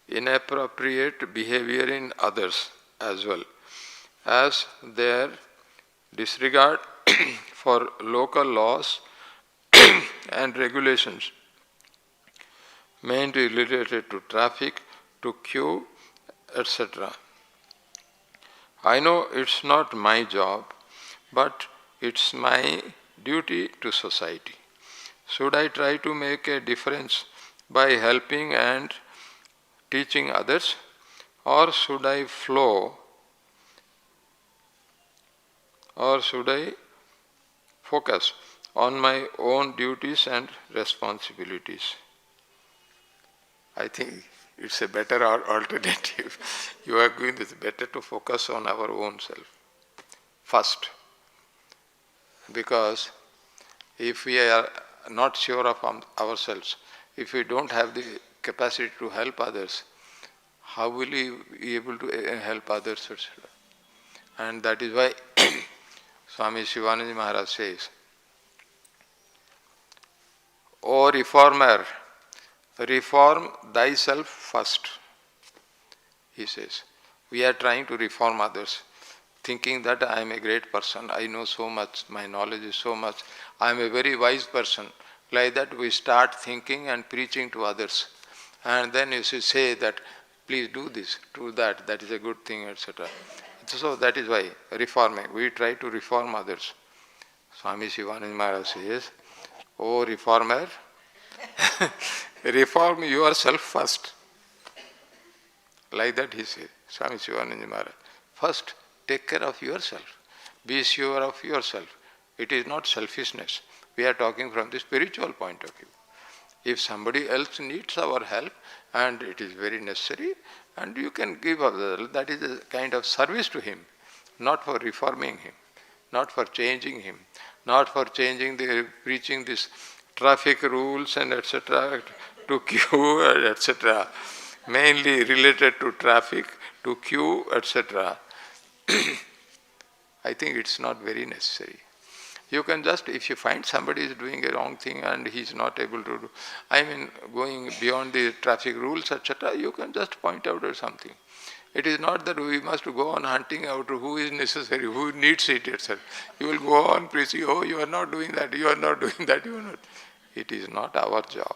inappropriate behavior in others as well as their disregard for local laws and regulations, mainly related to traffic, to queue, etc. I know it's not my job, but it's my duty to society. Should I try to make a difference by helping and teaching others, or should I flow, or should I focus on my own duties and responsibilities? I think it's a better alternative. You are going, it's better to focus on our own self first. Because if we are not sure of ourselves, if we don't have the capacity to help others, how will we be able to help others, etc.? And that is why Swami Shivananda Maharaj says, O reformer, reform thyself first. He says, we are trying to reform others, thinking that I am a great person, I know so much, my knowledge is so much, I am a very wise person. Like that we start thinking and preaching to others. And then you should say that, please do this, do that, that is a good thing, etc. So that is why reforming, we try to reform others. Swami Shivananda Maharaj says, O reformer, reform yourself first. Like that he says, Swami Shivananda Maharaj. First, take care of yourself. Be sure of yourself. It is not selfishness. We are talking from the spiritual point of view. If somebody else needs our help, and it is very necessary, and you can give up, that is a kind of service to him, not for reforming him, not for changing him, not for changing preaching this traffic rules and etc. to queue, etc. Mainly related to traffic, to queue, etc. I think it's not very necessary. You can just, if you find somebody is doing a wrong thing and he is not able to do, going beyond the traffic rules, etc., you can just point out or something. It is not that we must go on hunting out who is necessary, who needs it, etc. You will go on preaching, oh, you are not doing that, you are not doing that, you are not. It is not our job.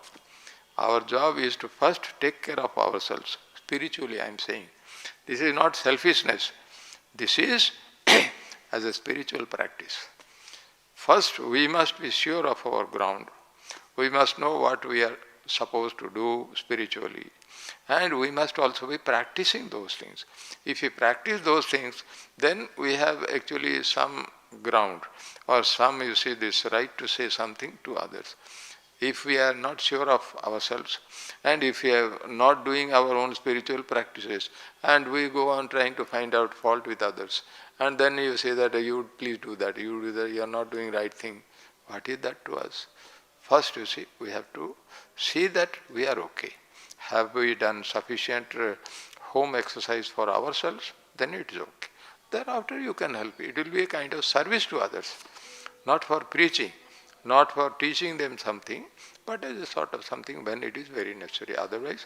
Our job is to first take care of ourselves. Spiritually, I am saying. This is not selfishness. This is as a spiritual practice. First, we must be sure of our ground. We must know what we are supposed to do spiritually. And we must also be practicing those things. If we practice those things, then we have actually some ground, or some, you see, this right to say something to others. If we are not sure of ourselves, and if we are not doing our own spiritual practices, and we go on trying to find out fault with others, and then you say that you please do that, you do that, you are not doing right thing. What is that to us? First, you see, we have to see that we are okay. Have we done sufficient home exercise for ourselves? Then it is okay. Thereafter you can help. It will be a kind of service to others, not for preaching, not for teaching them something, but as a sort of something when it is very necessary. Otherwise,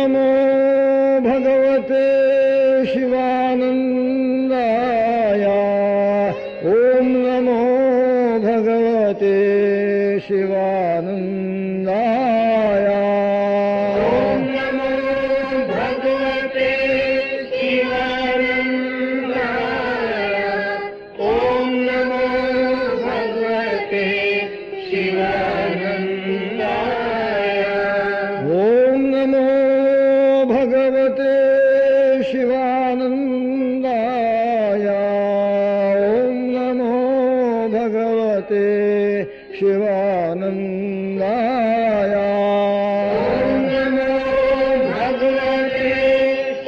नमो भगवते शिवानन्दाय ॐ नमो भगवते शिवानन्दाय ॐ नमो भगवते शिवानन्दाय ॐ नमो भगवते शिवानन्दाय ॐ नमो भगवते शिवानन्दाय ॐ नमो भगवते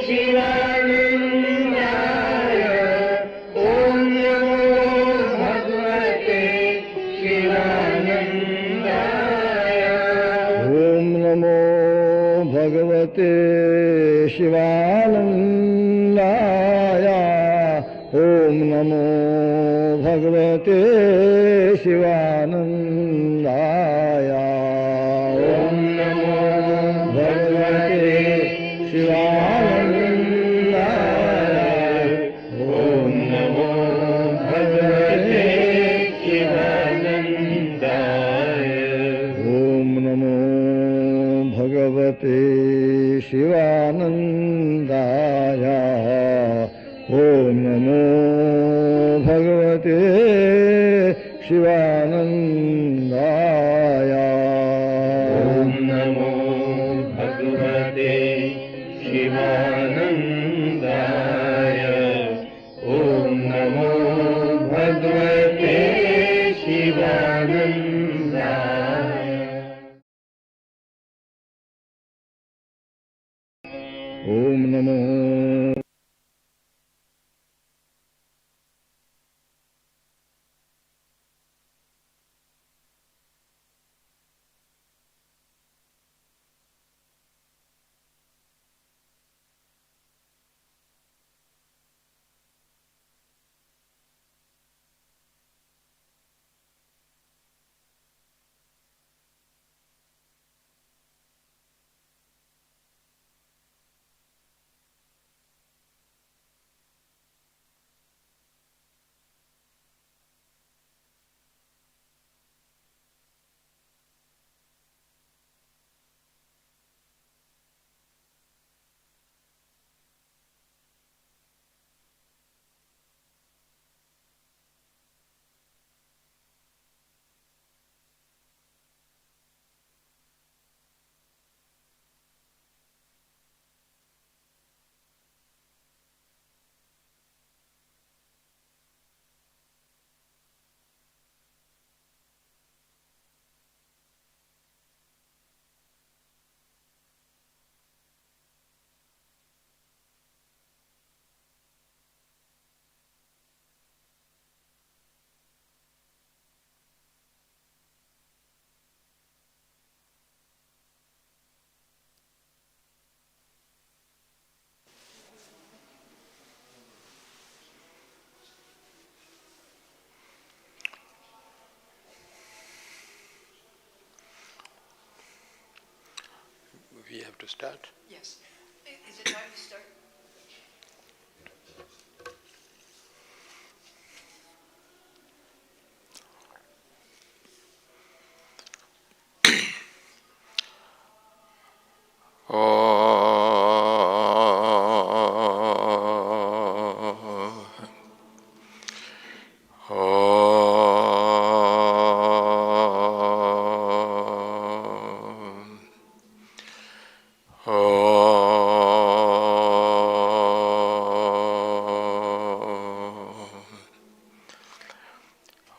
शिवानन्दाय ॐ नमो भगवते शिवानन्दाय ॐ नमो भगवते शिवानन्दाय ॐ नमो भगवते शिवानन्दाय ॐ नमो भगवते शिवानन्दाय ॐ नमो भगवते शिवानन्दाय ॐ नमो भगवते शिवानन्दाय ॐ नमो भगवते शिवानन्दाय ॐ नमो भगवते शिवानन्दाय ॐ नमो भगवते शिवानन्दाय ॐ नमो भगवते शिवानन्दाय ॐ नमो We have to start. Yes. Is it time to start?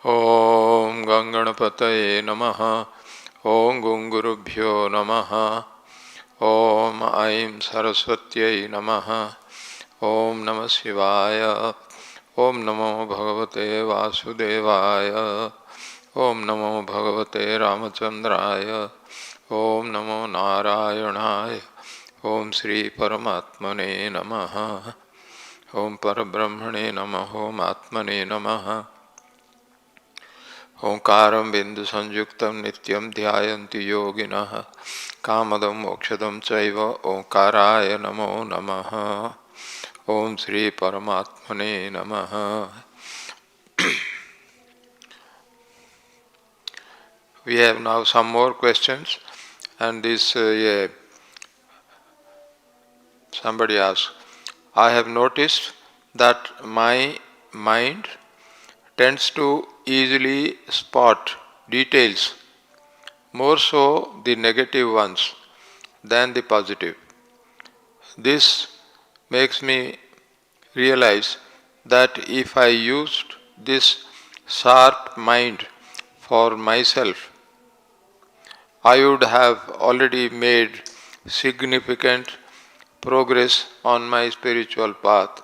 ॐ गङ्गणपतये नमः। ॐ गुङ्गुरुभ्यो नमः। ॐ ऐं सरस्वत्यै नमः। ॐ नमः शिवाय। ॐ नमो भगवते वासुदेवाय। ॐ नमो भगवते रामचन्द्राय। ॐ नमो नारायणाय। ॐ श्री परमात्मने नमः। ॐ परब्रह्मणे नमः। ॐ आत्मने नमः। Omkaram bindu sanjuktam nityam dhyayanti yoginah kamadam mokshadam chaiva omkaraya namo namaha. Om Sri Paramatmane Namaha. We have now some more questions, and this somebody asks, I have noticed that my mind tends to easily spot details, more so the negative ones than the positive. This makes me realize that if I used this sharp mind for myself, I would have already made significant progress on my spiritual path.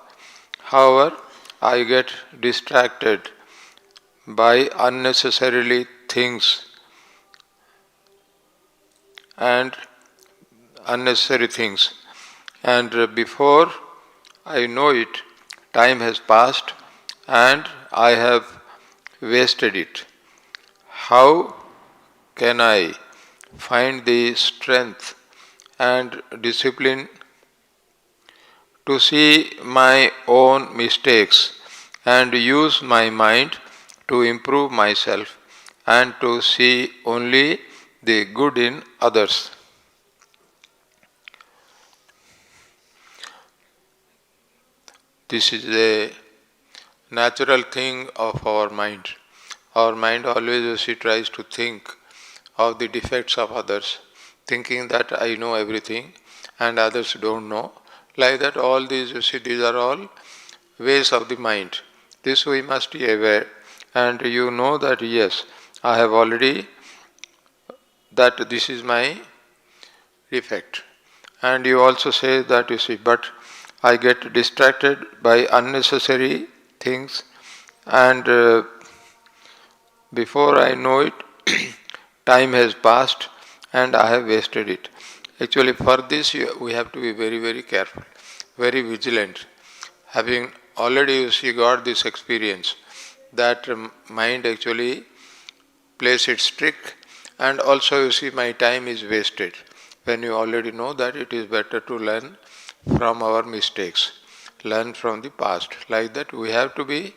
However, I get distracted by and unnecessary things, and before I know it, time has passed and I have wasted it. How can I find the strength and discipline to see my own mistakes and use my mind to improve myself and to see only the good in others? This is a natural thing of our mind. Our mind always tries to think of the defects of others, thinking that I know everything and others don't know. Like that, all these, these are all ways of the mind. This we must be aware, and you know that yes, I have already, that this is my defect. And you also say that but I get distracted by unnecessary things, and before I know it, time has passed and I have wasted it. Actually, for this we have to be very, very careful, very vigilant. Having already got this experience that mind actually plays its trick, and also my time is wasted. When you already know that, it is better to learn from our mistakes, learn from the past. Like that, we have to be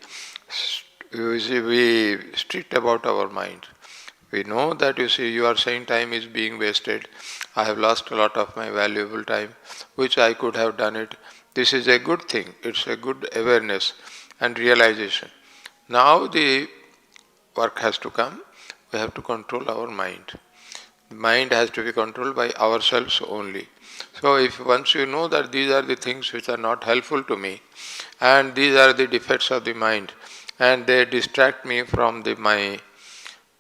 strict about our mind. We know that you are saying time is being wasted. I have lost a lot of my valuable time, which I could have done it. This is a good thing. It's a good awareness and realization. Now the work has to come. We have to control our mind. The mind has to be controlled by ourselves only. So if once you know that these are the things which are not helpful to me, and these are the defects of the mind, and they distract me from my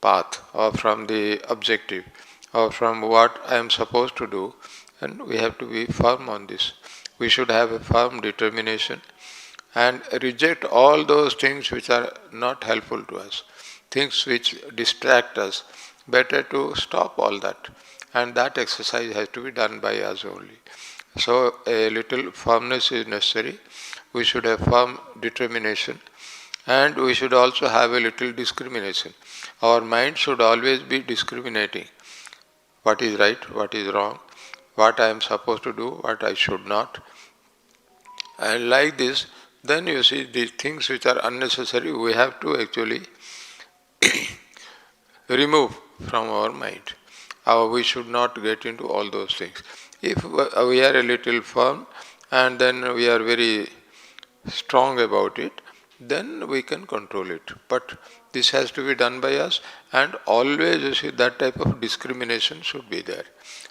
path, or from the objective, or from what I am supposed to do, and we have to be firm on this. We should have a firm determination and reject all those things which are not helpful to us, things which distract us. Better to stop all that, and that exercise has to be done by us only. So a little firmness is necessary. We should have firm determination, and we should also have a little discrimination. Our mind should always be discriminating what is right, what is wrong, what I am supposed to do, what I should not. And like this, then these things which are unnecessary, we have to actually remove from our mind. We should not get into all those things. If we are a little firm and then we are very strong about it, then we can control it. But this has to be done by us, and always that type of discrimination should be there.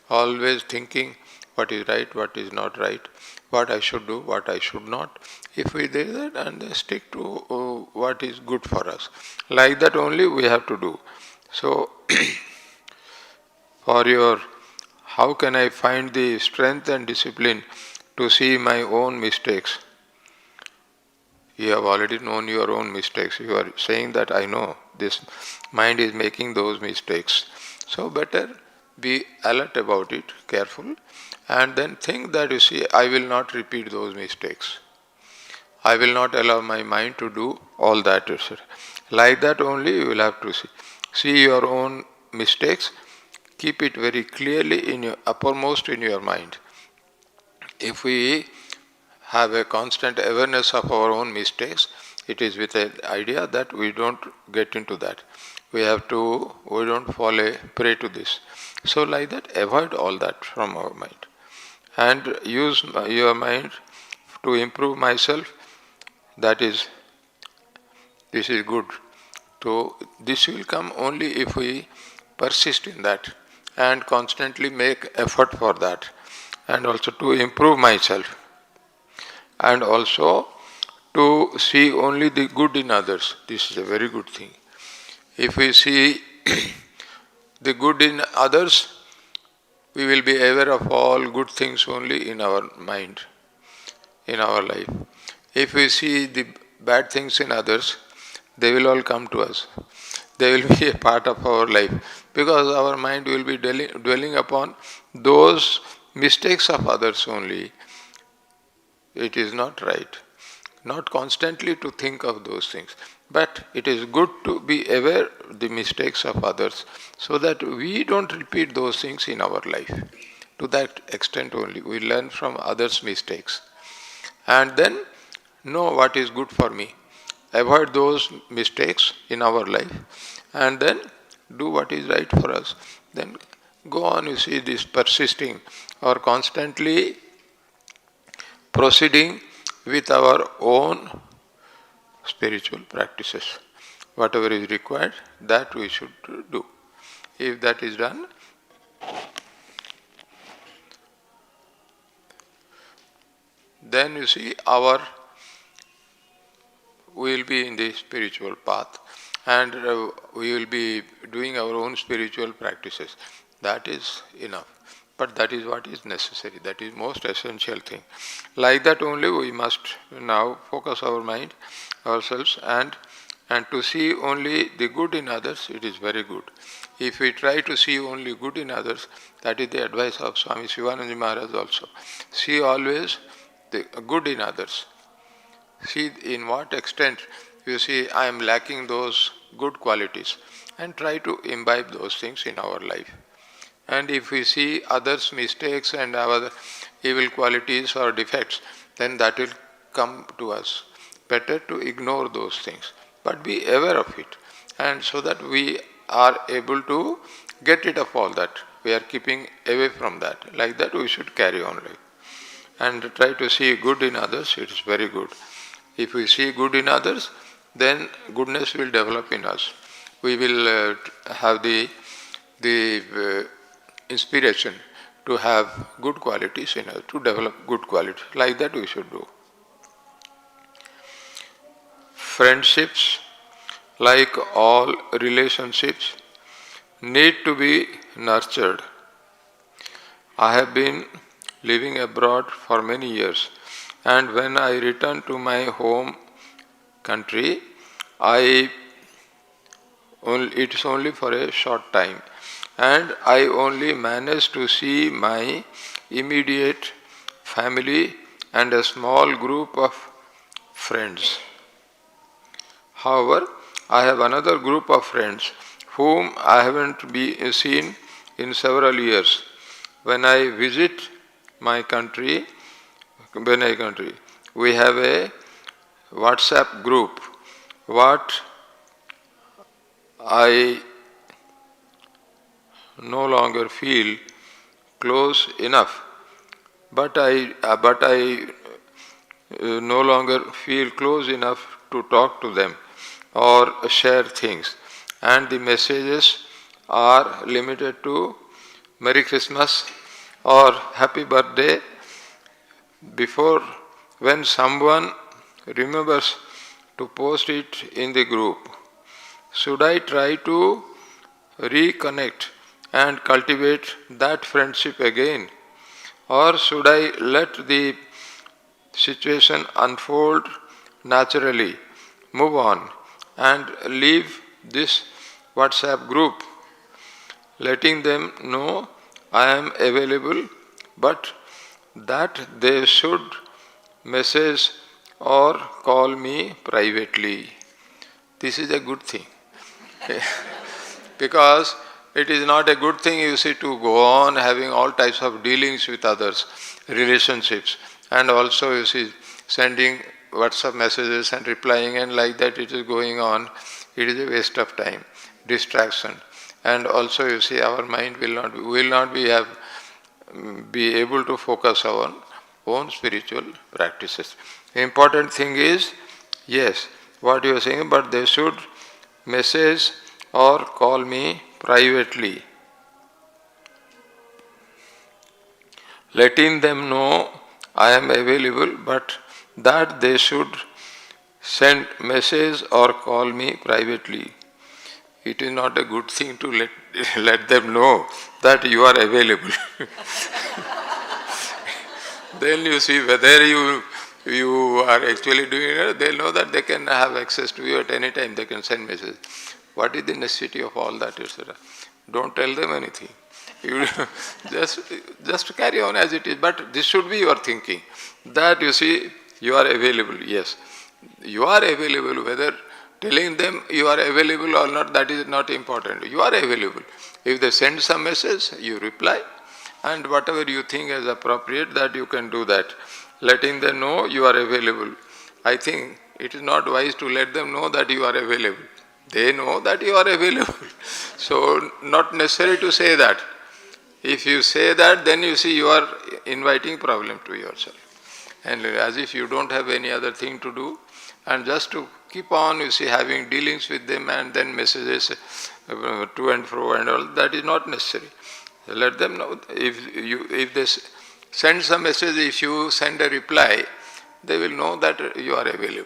Always thinking what is right, what is not right, what I should do, what I should not. If we do that and stick to what is good for us, like that only we have to do. So, how can I find the strength and discipline to see my own mistakes? You have already known your own mistakes. You are saying that I know this mind is making those mistakes. So better be alert about it, careful, and then think that I will not repeat those mistakes. I will not allow my mind to do all that. Like that only you will have to see. See your own mistakes, keep it very clearly in your uppermost in your mind. If we have a constant awareness of our own mistakes, it is with an idea that we don't get into that. We don't fall a prey to this. So like that, avoid all that from our mind. And use your mind to improve myself. This is good. So this will come only if we persist in that and constantly make effort for that. And also to improve myself. And also to see only the good in others. This is a very good thing. If we see the good in others, we will be aware of all good things only in our mind, in our life. If we see the bad things in others, they will all come to us. They will be a part of our life because our mind will be dwelling upon those mistakes of others only. It is not right. Not constantly to think of those things. But it is good to be aware of the mistakes of others so that we don't repeat those things in our life. To that extent only, we learn from others' mistakes. And then know what is good for me. Avoid those mistakes in our life and then do what is right for us. Then go on, you see, this persisting or constantly proceeding with our own spiritual practices. Whatever is required, that we should do. If that is done, then you see we will be in the spiritual path and we will be doing our own spiritual practices. That is enough. But that is what is necessary. That is most essential thing. Like that only we must now focus our mind, ourselves, and to see only the good in others. It is very good. If we try to see only good in others, that is the advice of Swami Sivananda Maharaj also. See always the good in others. See in what extent you see I am lacking those good qualities and try to imbibe those things in our life. And if we see others' mistakes and our evil qualities or defects, then that will come to us. Better to ignore those things, but be aware of it. And so that we are able to get rid of all that. We are keeping away from that. Like that we should carry on life. And try to see good in others, it is very good. If we see good in others, then goodness will develop in us. We will have the inspiration to have good qualities in us, to develop good qualities. Like that we should do. Friendships, like all relationships, need to be nurtured. I have been living abroad for many years, and when I return to my home country, it's only for a short time, and I only manage to see my immediate family and a small group of friends. However, I have another group of friends whom I haven't seen in several years. When I visit my country, we have a WhatsApp group. What I no longer feel close enough, but I no longer feel close enough to talk to them or share things. And the messages are limited to Merry Christmas or Happy Birthday. Before, when someone remembers to post it in the group, should I try to reconnect and cultivate that friendship again? Or should I let the situation unfold naturally, move on, and leave this WhatsApp group, letting them know I am available, but that they should message or call me privately? this is a good thing. Because it is not a good thing, you see, to go on having all types of dealings with others, relationships, and also, you see, sending WhatsApp messages and replying, and like that it is going on. It is a waste of time, distraction. And also, you see, our mind will not be able to focus on own spiritual practices. The important thing is, yes, what you are saying, but they should message or call me privately, letting them know I am available, but that they should send message or call me privately. It is not a good thing to let them know that you are available. Then you see whether you are actually doing it, they'll know that they can have access to you at any time, they can send messages. What is the necessity of all that, etc.? Don't tell them anything. You just carry on as it is. But this should be your thinking. That you see, you are available, yes. You are available, whether telling them you are available or not, that is not important. You are available. If they send some message, you reply, and whatever you think is appropriate, that you can do that. Letting them know you are available. I think it is not wise to let them know that you are available. They know that you are available. So, not necessary to say that. If you say that, then you see you are inviting problem to yourself. And as if you don't have any other thing to do, and just to keep on, you see, having dealings with them and then messages to and fro and all, that is not necessary. Let them know. If they send some message, if you send a reply, they will know that you are available.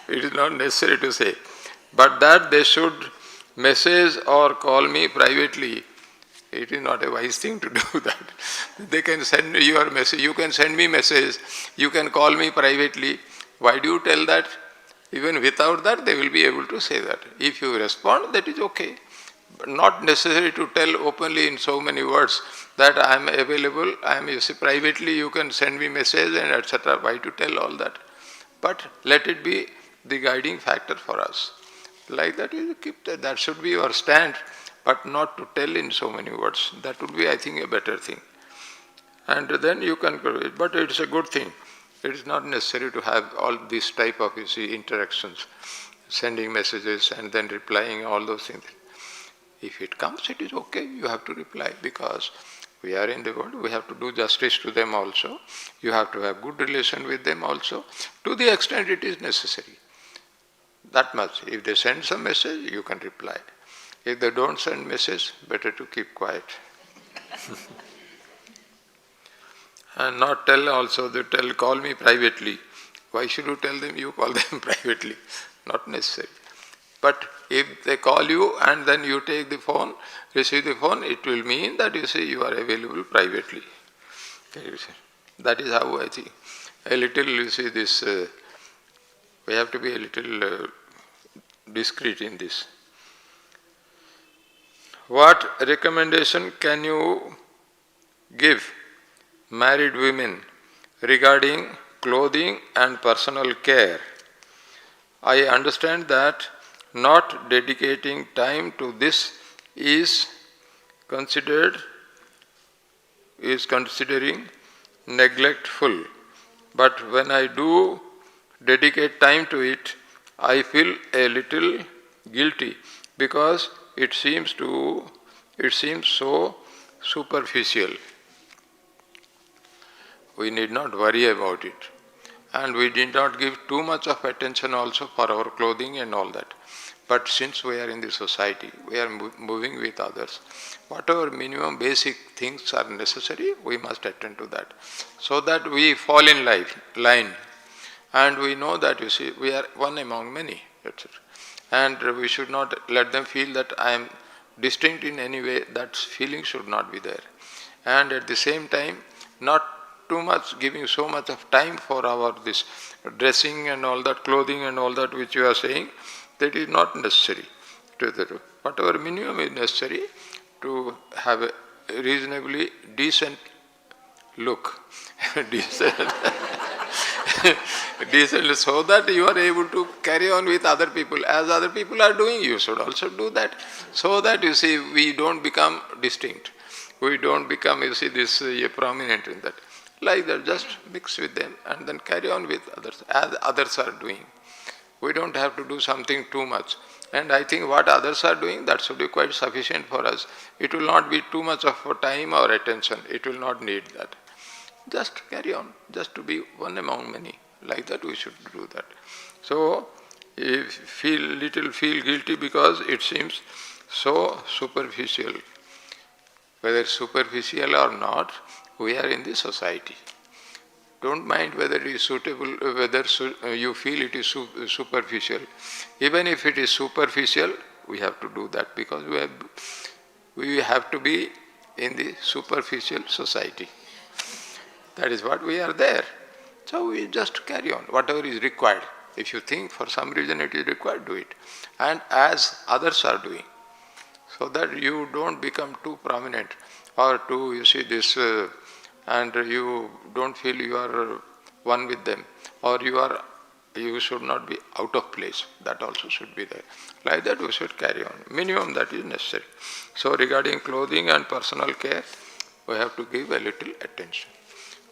It is not necessary to say. But that they should message or call me privately, it is not a wise thing to do that. They can send your message, you can send me message, you can call me privately. Why do you tell that? Even without that, they will be able to say that. If you respond, that is okay. But not necessary to tell openly in so many words that I am available, you see, privately you can send me message and etc. Why to tell all that? But let it be the guiding factor for us. Like that, you keep that should be your stand, but not to tell in so many words. That would be, I think, a better thing. And then you can grow it. But it's a good thing. It is not necessary to have all this type of, you see, interactions, sending messages and then replying, all those things. If it comes, it is okay. You have to reply, because we are in the world. We have to do justice to them also. You have to have good relation with them also, to the extent it is necessary. That much. If they send some message, you can reply. If they don't send message, better to keep quiet. And not tell also, they call me privately. Why should you tell them you call them privately? Not necessary. But if they call you and then you take the phone, receive the phone, it will mean that you say you are available privately. That is how I think. A little, you see, this, we have to be a little discreet in this. What recommendation can you give married women regarding clothing and personal care? I understand that not dedicating time to this is considering neglectful, but when I do dedicate time to it, I feel a little guilty because it seems so superficial. We need not worry about it. And we did not give too much of attention also for our clothing and all that. But since we are in the society, we are moving with others, whatever minimum basic things are necessary, we must attend to that. So that we fall in line. And we know that, you see, we are one among many, etc. And we should not let them feel that I am distinct in any way. That feeling should not be there. And at the same time, not too much, giving so much of time for our this dressing and all that, clothing and all that which you are saying, that is not necessary. Whatever minimum is necessary to have a reasonably decent look. Decent. decently, so that you are able to carry on with other people. As other people are doing, you should also do that. So that, you see, we don't become distinct. We don't become, you see, prominent in that. Like that, just mix with them and then carry on with others, as others are doing. We don't have to do something too much. And I think what others are doing, that should be quite sufficient for us. It will not be too much of time or attention. It will not need that. Just carry on, just to be one among many. Like that we should do that. So, if feel guilty because it seems so superficial. Whether superficial or not, we are in the society. Don't mind whether it is suitable, whether you feel it is superficial. Even if it is superficial, we have to do that because we have to be in the superficial society. That is what we are there. So we just carry on, whatever is required. If you think for some reason it is required, do it. And as others are doing, so that you don't become too prominent or too, you see, this, and you don't feel you are one with them, or you should not be out of place. That also should be there. Like that we should carry on. Minimum that is necessary. So regarding clothing and personal care, we have to give a little attention.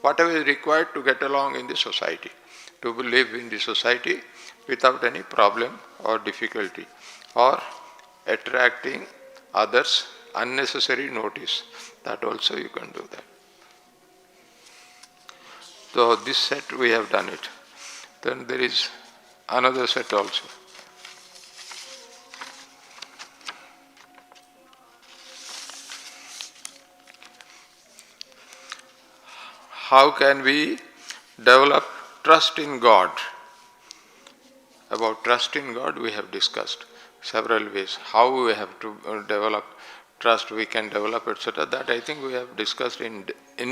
Whatever is required to get along in the society, to live in the society without any problem or difficulty, or attracting others' unnecessary notice. That also you can do that. So this set we have done it. Then there is another set also. How can we develop trust in God? About trust in God we have discussed several ways. How we have to develop trust, we can develop, etc. That I think we have discussed in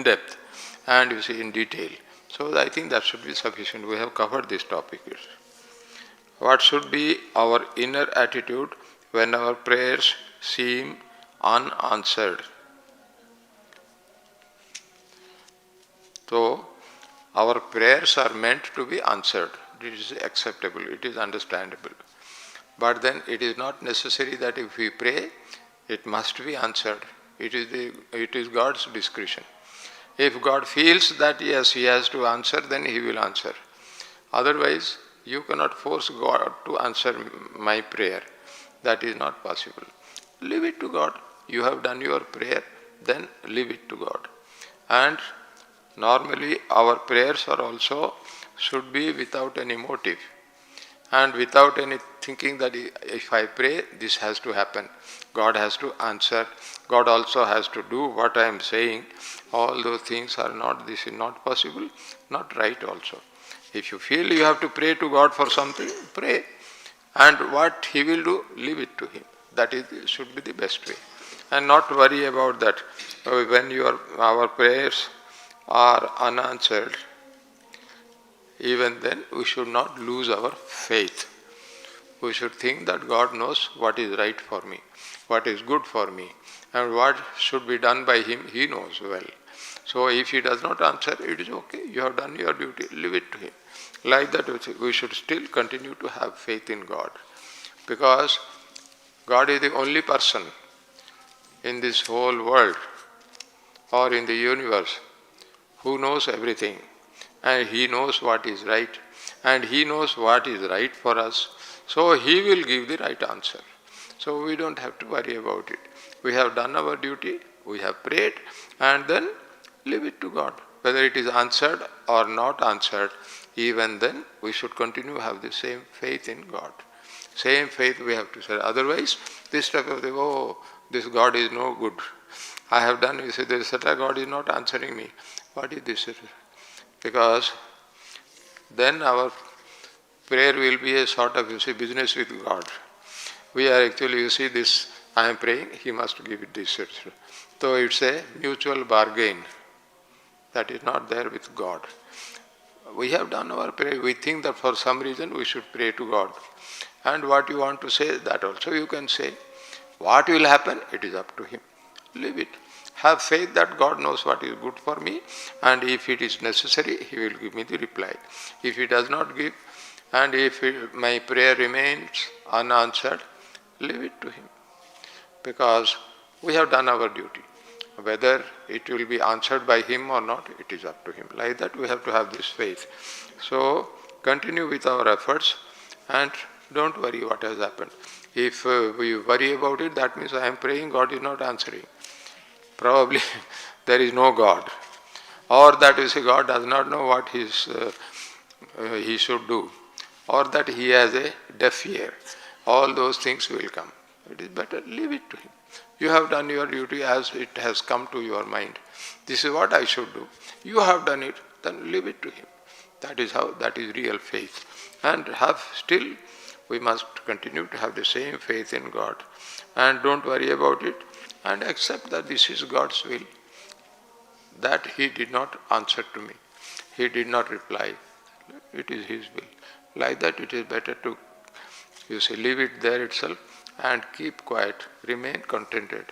depth and, you see, in detail. So I think that should be sufficient. We have covered this topic. What should be our inner attitude when our prayers seem unanswered? So, our prayers are meant to be answered. It is acceptable, it is understandable. But then it is not necessary that if we pray, it must be answered. It is God's discretion. If God feels that yes, He has to answer, then He will answer. Otherwise, you cannot force God to answer my prayer. That is not possible. Leave it to God. You have done your prayer, then leave it to God. And normally our prayers are also should be without any motive and without any thinking that if I pray, this has to happen. God has to answer. God also has to do what I am saying. All those things are not, this is not possible, not right also. If you feel you have to pray to God for something, pray. And what He will do, leave it to Him. That should be the best way. And not worry about that. When our prayers are unanswered, even then we should not lose our faith. We should think that God knows what is right for me, what is good for me, and what should be done by Him, He knows well. So if He does not answer, it is okay, you have done your duty, leave it to Him. Like that we should still continue to have faith in God. Because God is the only person in this whole world or in the universe who knows everything, and He knows what is right, and He knows what is right for us. So He will give the right answer. So we don't have to worry about it. We have done our duty, we have prayed, and then leave it to God. Whether it is answered or not answered, even then we should continue to have the same faith in God. Same faith we have to say. Otherwise, this type of thing, oh, this God is no good. I have done, you say, this God is not answering me. What is this? Because then our prayer will be a sort of, you see, business with God. We are actually, you see, this, I am praying, He must give it this. So it's a mutual bargain. That is not there with God. We have done our prayer. We think that for some reason we should pray to God. And what you want to say, that also you can say. What will happen, it is up to Him. Leave it. Have faith that God knows what is good for me, and if it is necessary, He will give me the reply. If He does not give, and if my prayer remains unanswered, leave it to Him. Because we have done our duty. Whether it will be answered by Him or not, it is up to Him. Like that we have to have this faith. So continue with our efforts and don't worry what has happened. If we worry about it, that means I am praying, God is not answering. Probably there is no God. Or that you say God does not know what he should do. Or that He has a deaf ear. All those things will come. It is better, leave it to Him. You have done your duty as it has come to your mind. This is what I should do. You have done it, then leave it to Him. That is real faith. And we must continue to have the same faith in God. And don't worry about it. And accept that this is God's will. That He did not answer to me. He did not reply. It is His will. Like that it is better to, leave it there itself and keep quiet, remain contented.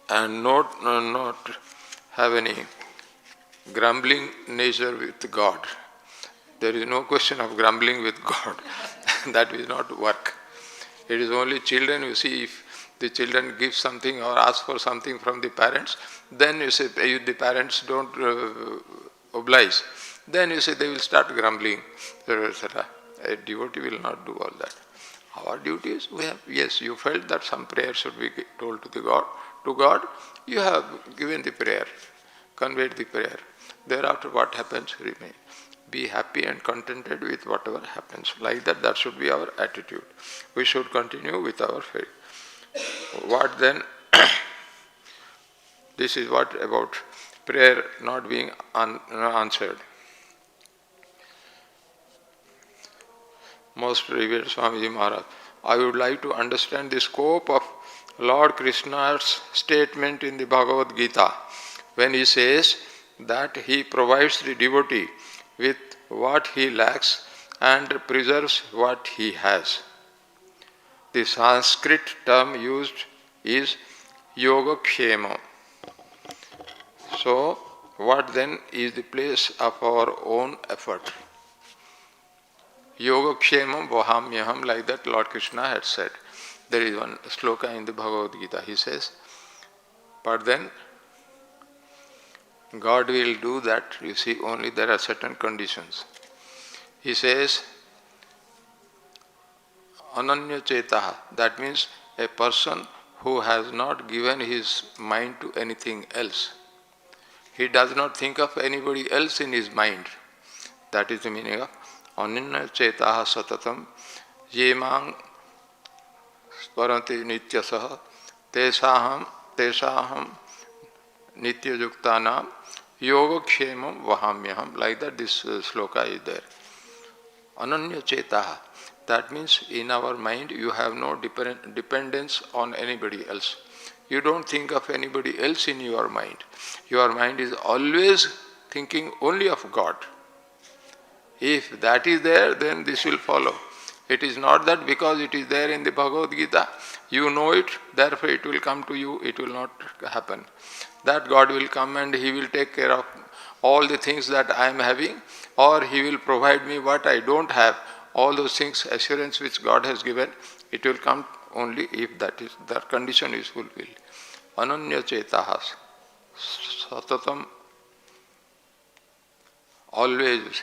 And not have any grumbling nature with God. There is no question of grumbling with God. That will not work. It is only children, if the children give something or ask for something from the parents, then if the parents don't oblige, then they will start grumbling. A devotee will not do all that. Our duty is, you felt that some prayer should be told to God, you have given the prayer, conveyed the prayer. Thereafter what happens, remain. Be happy and contented with whatever happens. Like that should be our attitude. We should continue with our faith. What then? This is what about prayer not being answered. Most revered Swamiji Maharaj, I would like to understand the scope of Lord Krishna's statement in the Bhagavad Gita when He says that He provides the devotee with what he lacks and preserves what he has. The Sanskrit term used is Yogakshema. So, what then is the place of our own effort? Yogakshemam vahamyaham, like that Lord Krishna had said. There is one sloka in the Bhagavad Gita. He says, but then God will do that, only there are certain conditions. He says, ananya chetaha, that means a person who has not given his mind to anything else. He does not think of anybody else in his mind. That is the meaning of ananya chetaha satatam yemang sparanti nityasaha tesaham nityajuktanam yogakshemam vahamyaham. Like that this sloka is there. Ananya chetaha. That means in our mind you have no dependence on anybody else. You don't think of anybody else in your mind. Your mind is always thinking only of God. If that is there, then this will follow. It is not that because it is there in the Bhagavad Gita, you know it, therefore it will come to you, it will not happen. That God will come and He will take care of all the things that I am having, or He will provide me what I don't have. All those things, assurance which God has given, it will come only if that condition is fulfilled. Ananya chetaha satatam. Always,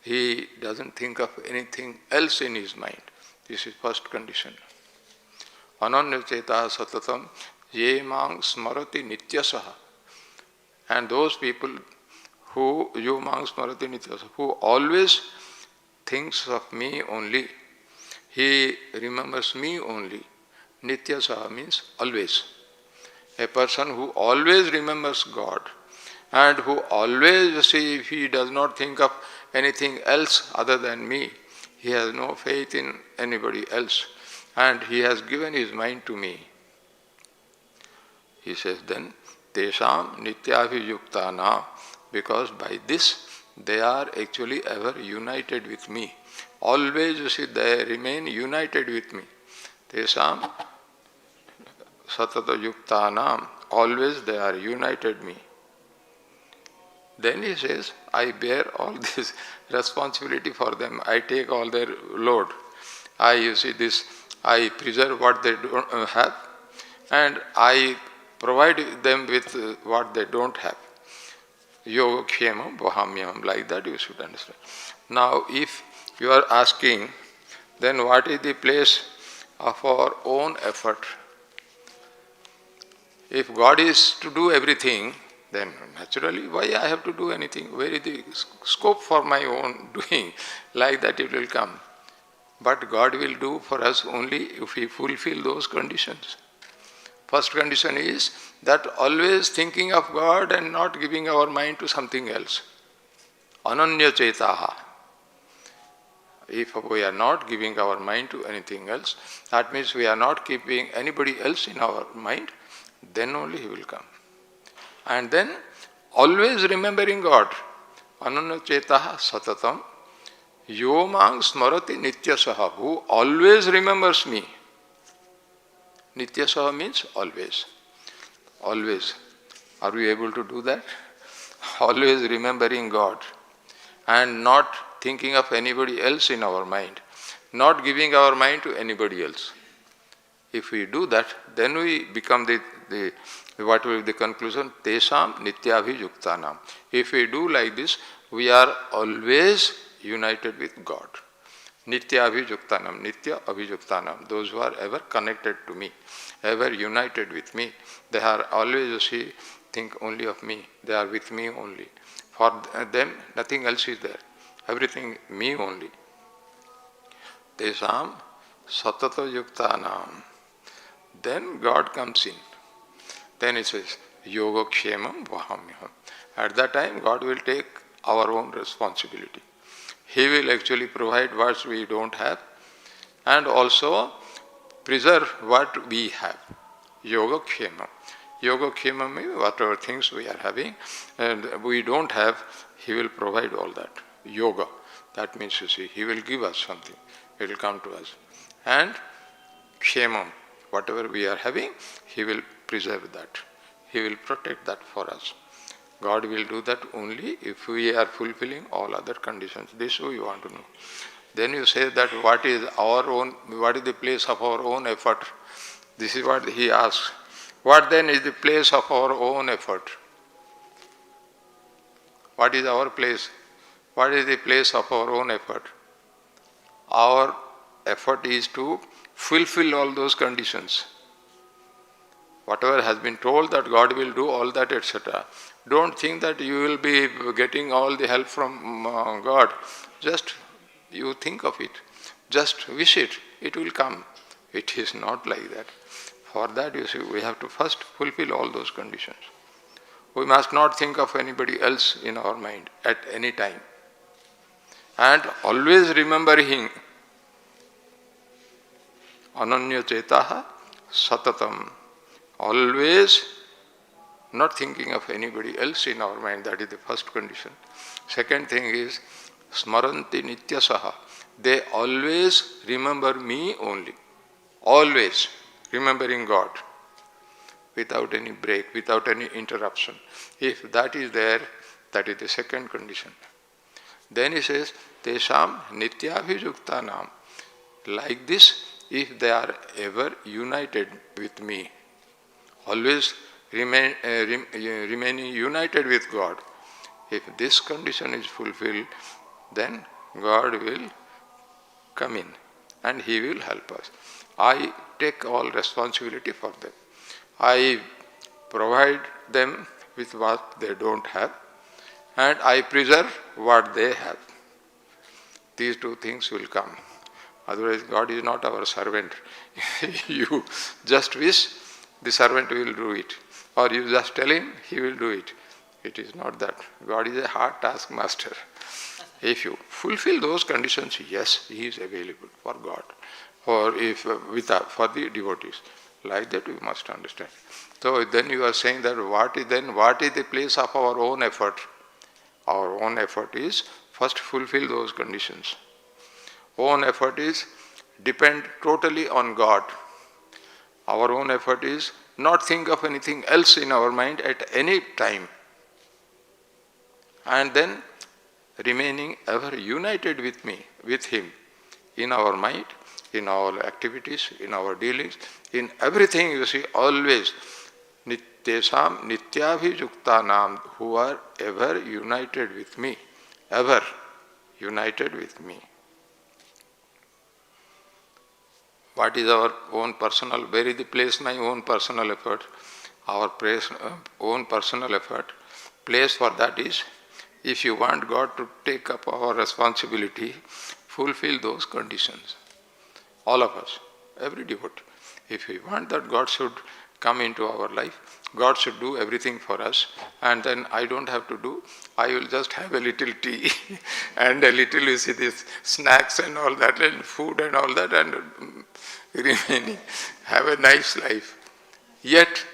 he doesn't think of anything else in his mind. This is first condition. Ananya chetaha satatam yemang smarati nityasaha. And those people who yemang smarati nityasaha, who always thinks of me only, he remembers me only. Nityasaha means always. A person who always remembers God and who always, if he does not think of anything else other than me, he has no faith in anybody else and he has given his mind to me. He says then, Tesham nityabhiyuktanam, because by this they are actually ever united with me. Always, they remain united with me. Tesham satata yuktanam, always they are united me. Then he says, I bear all this responsibility for them. I take all their load. I preserve what they don't have, and I provide them with what they don't have. Yoga kshemam vahamyam, like that you should understand. Now, if you are asking, then what is the place of our own effort? If God is to do everything, then naturally, why I have to do anything? Where is the scope for my own doing? Like that it will come. But God will do for us only if we fulfill those conditions. First condition is that always thinking of God and not giving our mind to something else. Ananya chetaha. If we are not giving our mind to anything else, that means we are not keeping anybody else in our mind, then only He will come. And then always remembering God. Ananya chetaha satatam. Yomang smarati nityasaha. Who always remembers me. Nityasaha means always. Always. Are we able to do that? Always remembering God and not thinking of anybody else in our mind, not giving our mind to anybody else. If we do that, then we become what will be the conclusion? Tesam nityabhijuktanam. If we do like this, we are always united with God. Nitya abhijuktanam, nitya abhijuktanam. Those who are ever connected to me, ever united with me, they are always, think only of me. They are with me only. For them, nothing else is there. Everything me only. Tesam satata yuktanam. Then God comes in. Then it says, yoga kshemam vahamyam. At that time, God will take our own responsibility. He will actually provide what we don't have and also preserve what we have. Yoga kshemam. Yoga kshemam means whatever things we are having and we don't have, He will provide all that. Yoga. That means, He will give us something. It will come to us. And kshemam. Whatever we are having, He will preserve that. He will protect that for us. God will do that only if we are fulfilling all other conditions. This we want to know. Then you say that what is the place of our own effort? This is what he asks. What then is the place of our own effort? What is our place? What is the place of our own effort? Our effort is to fulfill all those conditions. Whatever has been told that God will do all that, etc. Don't think that you will be getting all the help from God. Just you think of it. Just wish it. It will come. It is not like that. For that, we have to first fulfill all those conditions. We must not think of anybody else in our mind at any time. And always remembering Ananya chetaha satatam. Always not thinking of anybody else in our mind. That is the first condition. Second thing is smaranti nityasaha. They always remember me only. Always remembering God. Without any break, without any interruption. If that is there, that is the second condition. Then he says, Tesam nityabhijuktanam. Like this, if they are ever united with me, always remaining united with God, if this condition is fulfilled, then God will come in and He will help us. I take all responsibility for them. I provide them with what they don't have and I preserve what they have. These two things will come. Otherwise, God is not our servant. You just wish, the servant will do it. Or you just tell him, he will do it. It is not that. God is a hard taskmaster. If you fulfill those conditions, yes, He is available for God, for the devotees. Like that we must understand. So then you are saying that what is the place of our own effort? Our own effort is first fulfill those conditions. Own effort is depend totally on God. Our own effort is not think of anything else in our mind at any time, and then remaining ever united with me, with Him, in our mind, in our activities, in our dealings, in everything, you see, always. Nityesam nityabhijuktanam, who are ever united with me, ever united with me. What is our own personal, where is the place my own personal effort? Our own personal effort, place for that is, if you want God to take up our responsibility, fulfill those conditions. All of us, every devotee. If we want that God should come into our life, God should do everything for us, and then I don't have to do, I will just have a little tea and a little, you see, this snacks and all that, and food and all that, and remaining, have a nice life. Yet,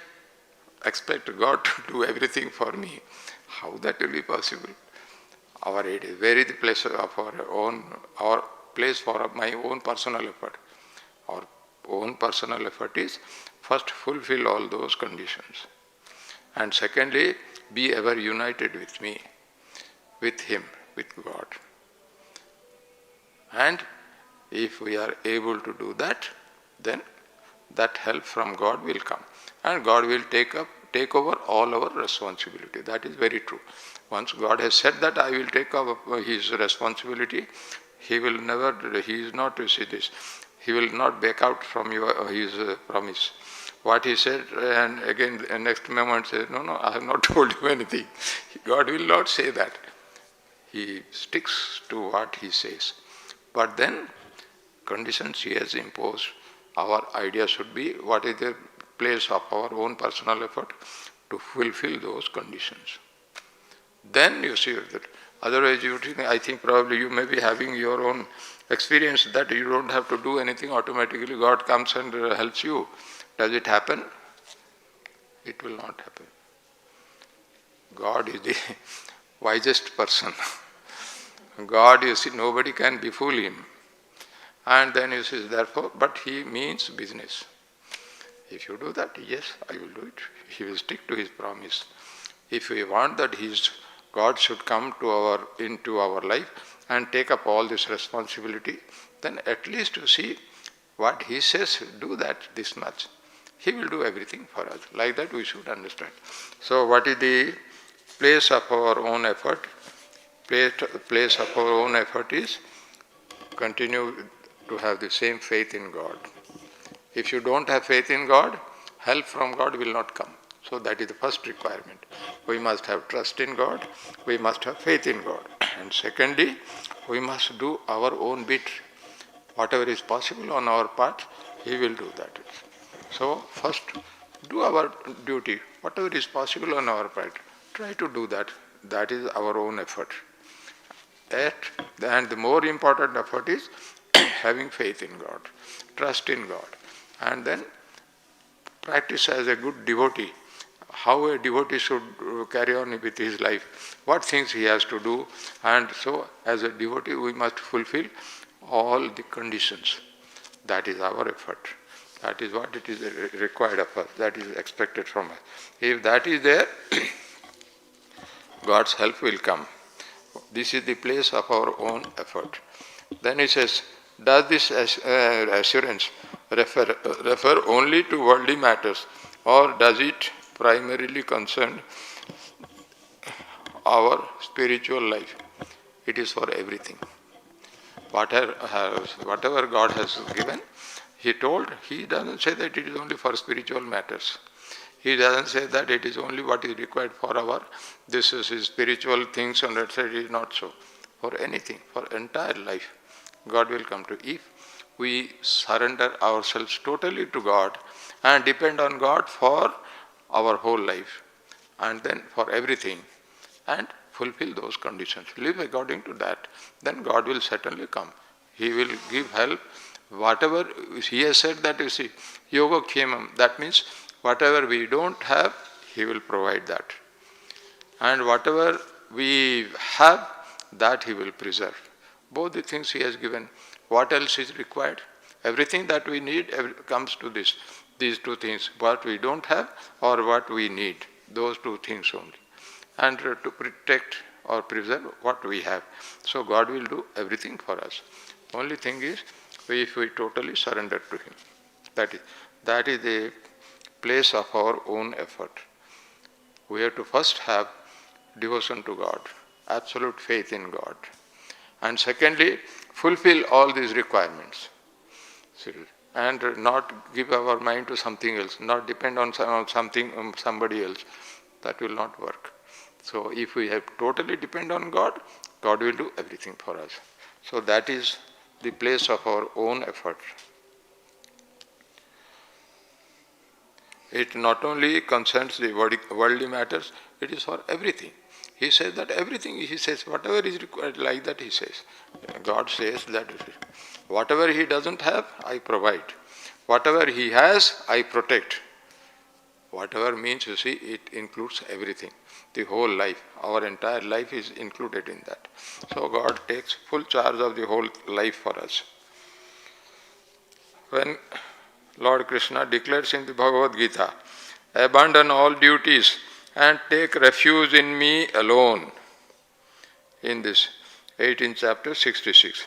expect God to do everything for me. How that will be possible? Our aid is, where is the place of our place for my own personal effort? Our own personal effort is, first fulfill all those conditions. And secondly, be ever united with me, with Him, with God. And if we are able to do that, then that help from God will come. And God will take over all our responsibility. That is very true. Once God has said that I will take up His responsibility, He will never, He is not, you see this, He will not back out from His promise. What He said, and again the next moment says, no, I have not told you anything. God will not say that. He sticks to what He says. But then, conditions He has imposed, our idea should be, what is the place of our own personal effort to fulfill those conditions. Then you see that. Otherwise, I think probably you may be having your own experience that you don't have to do anything, automatically God comes and helps you. Does it happen? It will not happen. God is the wisest person. God, you see, nobody can befool Him. And then you see, therefore, but He means business. If you do that, yes, I will do it. He will stick to His promise. If we want that God should come into our life and take up all this responsibility, then at least you see what He says, do that this much. He will do everything for us. Like that we should understand. So what is the place of our own effort? Place of our own effort is continue to have the same faith in God. If you don't have faith in God, help from God will not come. So that is the first requirement. We must have trust in God, we must have faith in God. And secondly, we must do our own bit. Whatever is possible on our part, He will do that. So first, do our duty. Whatever is possible on our part, try to do that. That is our own effort. And the more important effort is having faith in God, trust in God. And then practice as a good devotee. How a devotee should carry on with his life, what things he has to do, and so as a devotee we must fulfill all the conditions. That is our effort. That is what it is required of us, that is expected from us. If that is there, God's help will come. This is the place of our own effort. Then he says, does this assurance refer only to worldly matters, or does it primarily concern our spiritual life? It is for everything. Whatever God has given, He told, He doesn't say that it is only for spiritual matters. He doesn't say that it is only what is required for this is his spiritual things, and that it is not so. For anything, for entire life, God will come to. If we surrender ourselves totally to God and depend on God for our whole life, and then for everything, and fulfill those conditions, live according to that, then God will certainly come. He will give help. Whatever He has said, that you see, yoga kshemam, that means whatever we don't have, He will provide that. And whatever we have, that He will preserve. Both the things He has given. What else is required? Everything that we need comes to this. These two things, what we don't have or what we need, those two things only. And to protect or preserve what we have. So God will do everything for us. Only thing is, if we totally surrender to Him. That is the place of our own effort. We have to first have devotion to God, absolute faith in God. And secondly, fulfill all these requirements. And not give our mind to something else, not depend on somebody else. That will not work. So if we have totally depend on God, God will do everything for us. So that is the place of our own effort. It not only concerns the worldly matters, it is for everything. He says that everything, he says, whatever is required, like that he says. God says that whatever he doesn't have, I provide. Whatever he has, I protect. Whatever means, you see, it includes everything. The whole life, our entire life is included in that. So God takes full charge of the whole life for us. When Lord Krishna declares in the Bhagavad Gita, abandon all duties and take refuge in me alone, in this 18th chapter 66.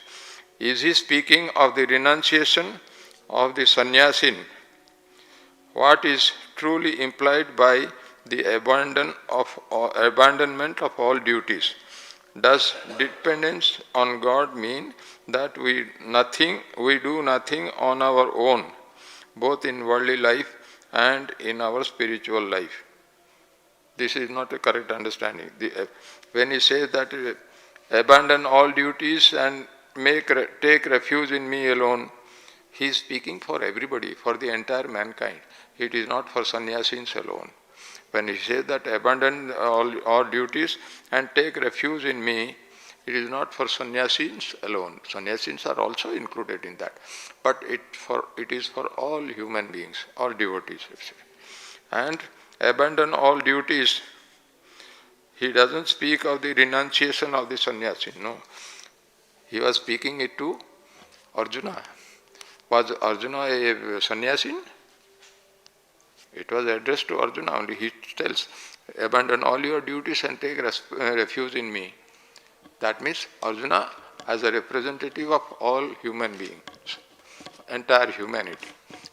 Is he speaking of the renunciation of the sannyasin? What is truly implied by the abandonment of all duties? Does dependence on God mean that we do nothing on our own, both in worldly life and in our spiritual life? This is not a correct understanding. When he says that abandon all duties and take refuge in me alone, he is speaking for everybody, for the entire mankind. It is not for sannyasins alone. When he says that abandon all duties and take refuge in me, it is not for sannyasins alone. Sannyasins are also included in that. But it is for all human beings, all devotees. And abandon all duties. He doesn't speak of the renunciation of the sannyasin, no. He was speaking it to Arjuna. Was Arjuna a sannyasin? It was addressed to Arjuna only. He tells, abandon all your duties and take refuge in me. That means Arjuna as a representative of all human beings, entire humanity.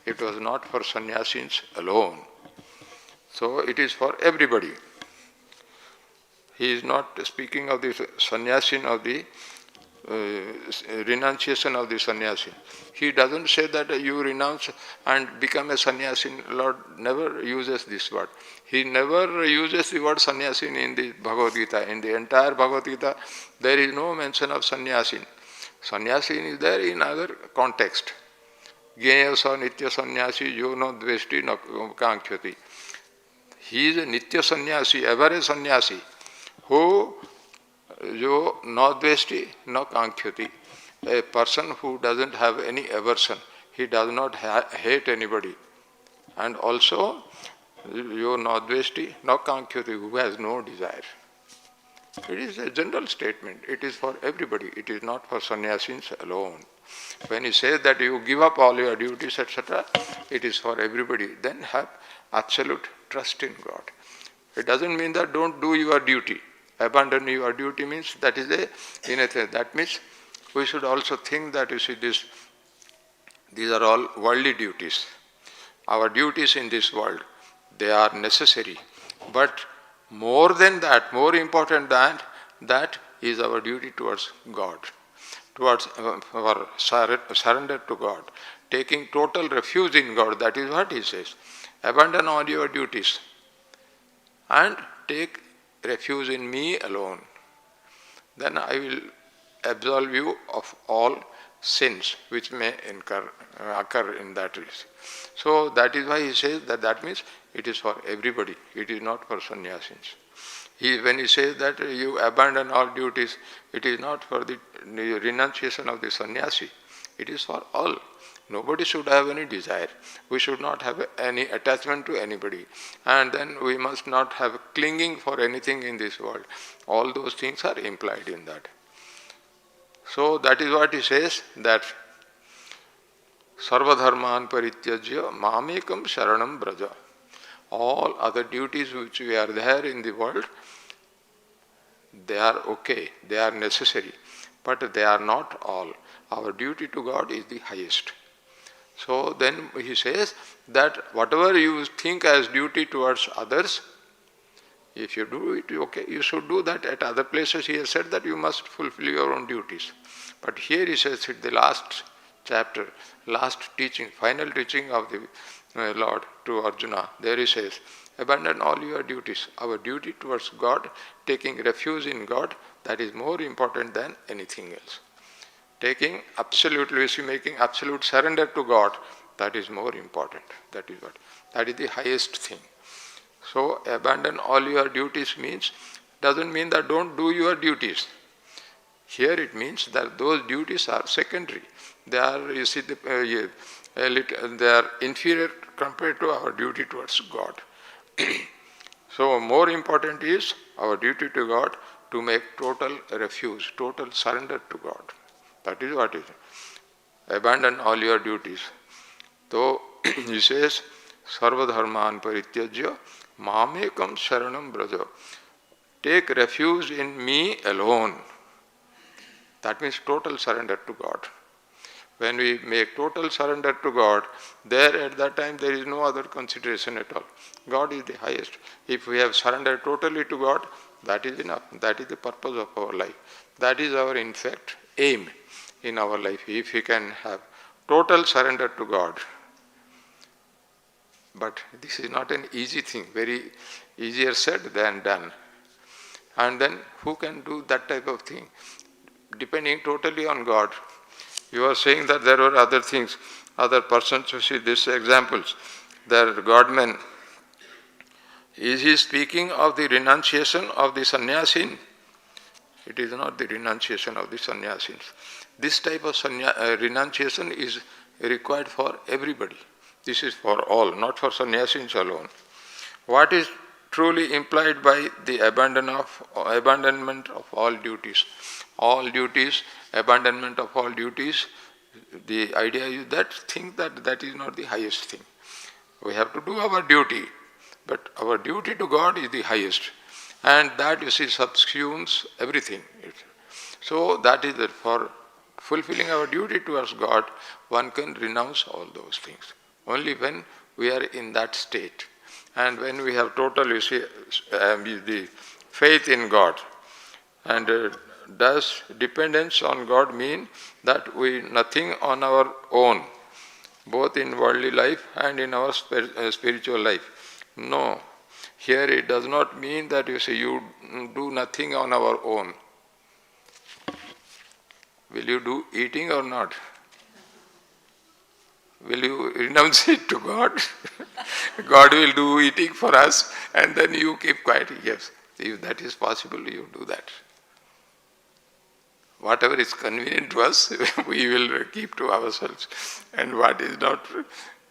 It was not for sannyasins alone. So it is for everybody. He is not speaking of the sannyasin of the renunciation of the sannyasin. He doesn't say that you renounce and become a sannyasin. Lord never uses this word. He never uses the word sannyasin in the Bhagavad Gita. In the entire Bhagavad Gita, there is no mention of sannyasin. Sannyasin is there in other context. Gyeya sa nitya sannyasi yo no dveshti no kankhyati. He is a nitya sannyasi, ever a sannyasi, who jo no dveshti no kankhyati. A person who doesn't have any aversion, he does not hate anybody. And also, yo no dveshti no kankhyati, who has no desire. It is a general statement. It is for everybody. It is not for sannyasins alone. When he says that you give up all your duties, etc., it is for everybody. Then have absolute trust in God. It doesn't mean that don't do your duty. Abandon your duty means that is that means we should also think that, you see, these are all worldly duties. Our duties in this world, they are necessary. But more than that, more important than that is our duty towards God, towards our surrender to God, taking total refuge in God. That is what he says. Abandon all your duties and take refuge in me alone. Then I will absolve you of all sins which may occur in that case. So that is why he says that means it is for everybody. It is not for sannyasins. When he says that you abandon all duties, it is not for the renunciation of the sannyasi. It is for all. Nobody should have any desire. We should not have any attachment to anybody. And then we must not have clinging for anything in this world. All those things are implied in that. So that is what he says, that Sarvadharman parityajya mamekam sharanam braja. All other duties which we are there in the world, they are okay, they are necessary, but they are not all. Our duty to God is the highest. So then he says that whatever you think as duty towards others, if you do it, okay, you should do that. At other places he has said that you must fulfill your own duties. But here he says in the last chapter, last teaching, final teaching of the Lord to Arjuna, there he says, abandon all your duties. Our duty towards God, taking refuge in God, that is more important than anything else. Taking absolutely, making absolute surrender to God, that is more important. That is the highest thing. So abandon all your duties doesn't mean that don't do your duties. Here it means that those duties are secondary. They are, they are inferior compared to our duty towards God. So more important is our duty to God to make total refuge, total surrender to God. That is what it is. Abandon all your duties. So he says, Sarvadharman parityajya mamekam sharanam braja. Take refuge in me alone. That means total surrender to God. When we make total surrender to God, there at that time there is no other consideration at all. God is the highest. If we have surrendered totally to God, that is enough. That is the purpose of our life. That is our, in fact, aim in our life. If we can have total surrender to God. But this is not an easy thing, very easier said than done. And then who can do that type of thing? Depending totally on God. You are saying that there were other things, other persons. You see these examples. There are God-men. Is he speaking of the renunciation of the sannyasin? It is not the renunciation of the sannyasins. This type of renunciation is required for everybody. This is for all, not for sannyasins alone. What is truly implied by the abandonment of all duties? All duties, abandonment of all duties, the idea is that is not the highest thing. We have to do our duty, but our duty to God is the highest. And that, you see, subsumes everything. So that is that for fulfilling our duty towards God, one can renounce all those things. Only when we are in that state. And when we have total, you see, the faith in God. And does dependence on God mean that we nothing on our own, both in worldly life and in our spiritual life? No. Here it does not mean that you do nothing on our own. Will you do eating or not? Will you renounce it to God? God will do eating for us and then you keep quiet. Yes, if that is possible, you do that. Whatever is convenient to us, we will keep to ourselves. And what is not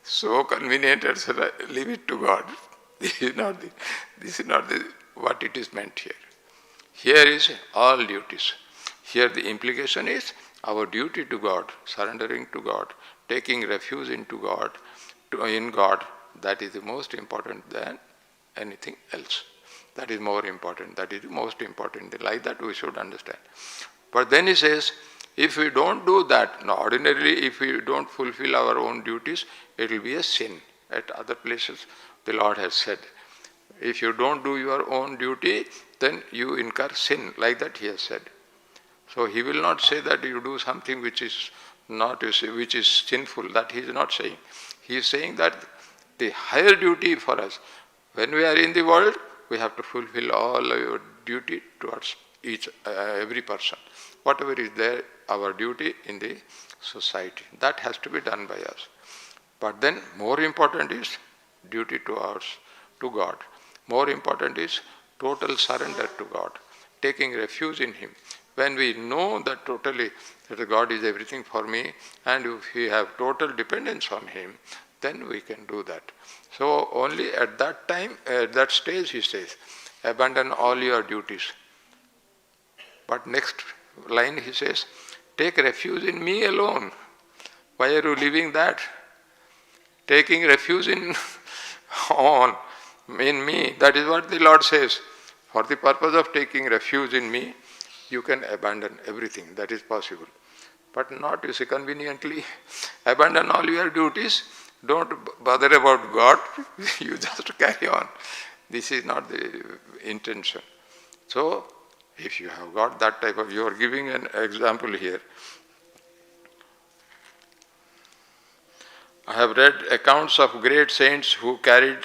so convenient, etc., leave it to God. This is not what it is meant here. Here is all duties. Here the implication is our duty to God, surrendering to God, taking refuge into God, in God. That is the most important than anything else. That is more important. That is the most important. Like that we should understand. But then he says, if we don't do that, now ordinarily if we don't fulfill our own duties, it will be a sin. At other places the Lord has said, if you don't do your own duty, then you incur sin. Like that he has said. So he will not say that you do something which is not, which is sinful. That he is not saying. He is saying that the higher duty for us, when we are in the world, we have to fulfill all our duty towards every person. Whatever is there, our duty in the society, that has to be done by us. But then more important is duty to God. More important is total surrender to God, taking refuge in Him. When we know that totally that God is everything for me, and if we have total dependence on Him, then we can do that. So only at that time, at that stage, he says, abandon all your duties. But next line he says, take refuge in me alone. Why are you leaving that? Taking refuge in me, that is what the Lord says. For the purpose of taking refuge in me, you can abandon everything. That is possible. But not, you see, conveniently abandon all your duties. Don't bother about God. You just carry on. This is not the intention. So, if you have got that type of, you are giving an example here. I have read accounts of great saints who carried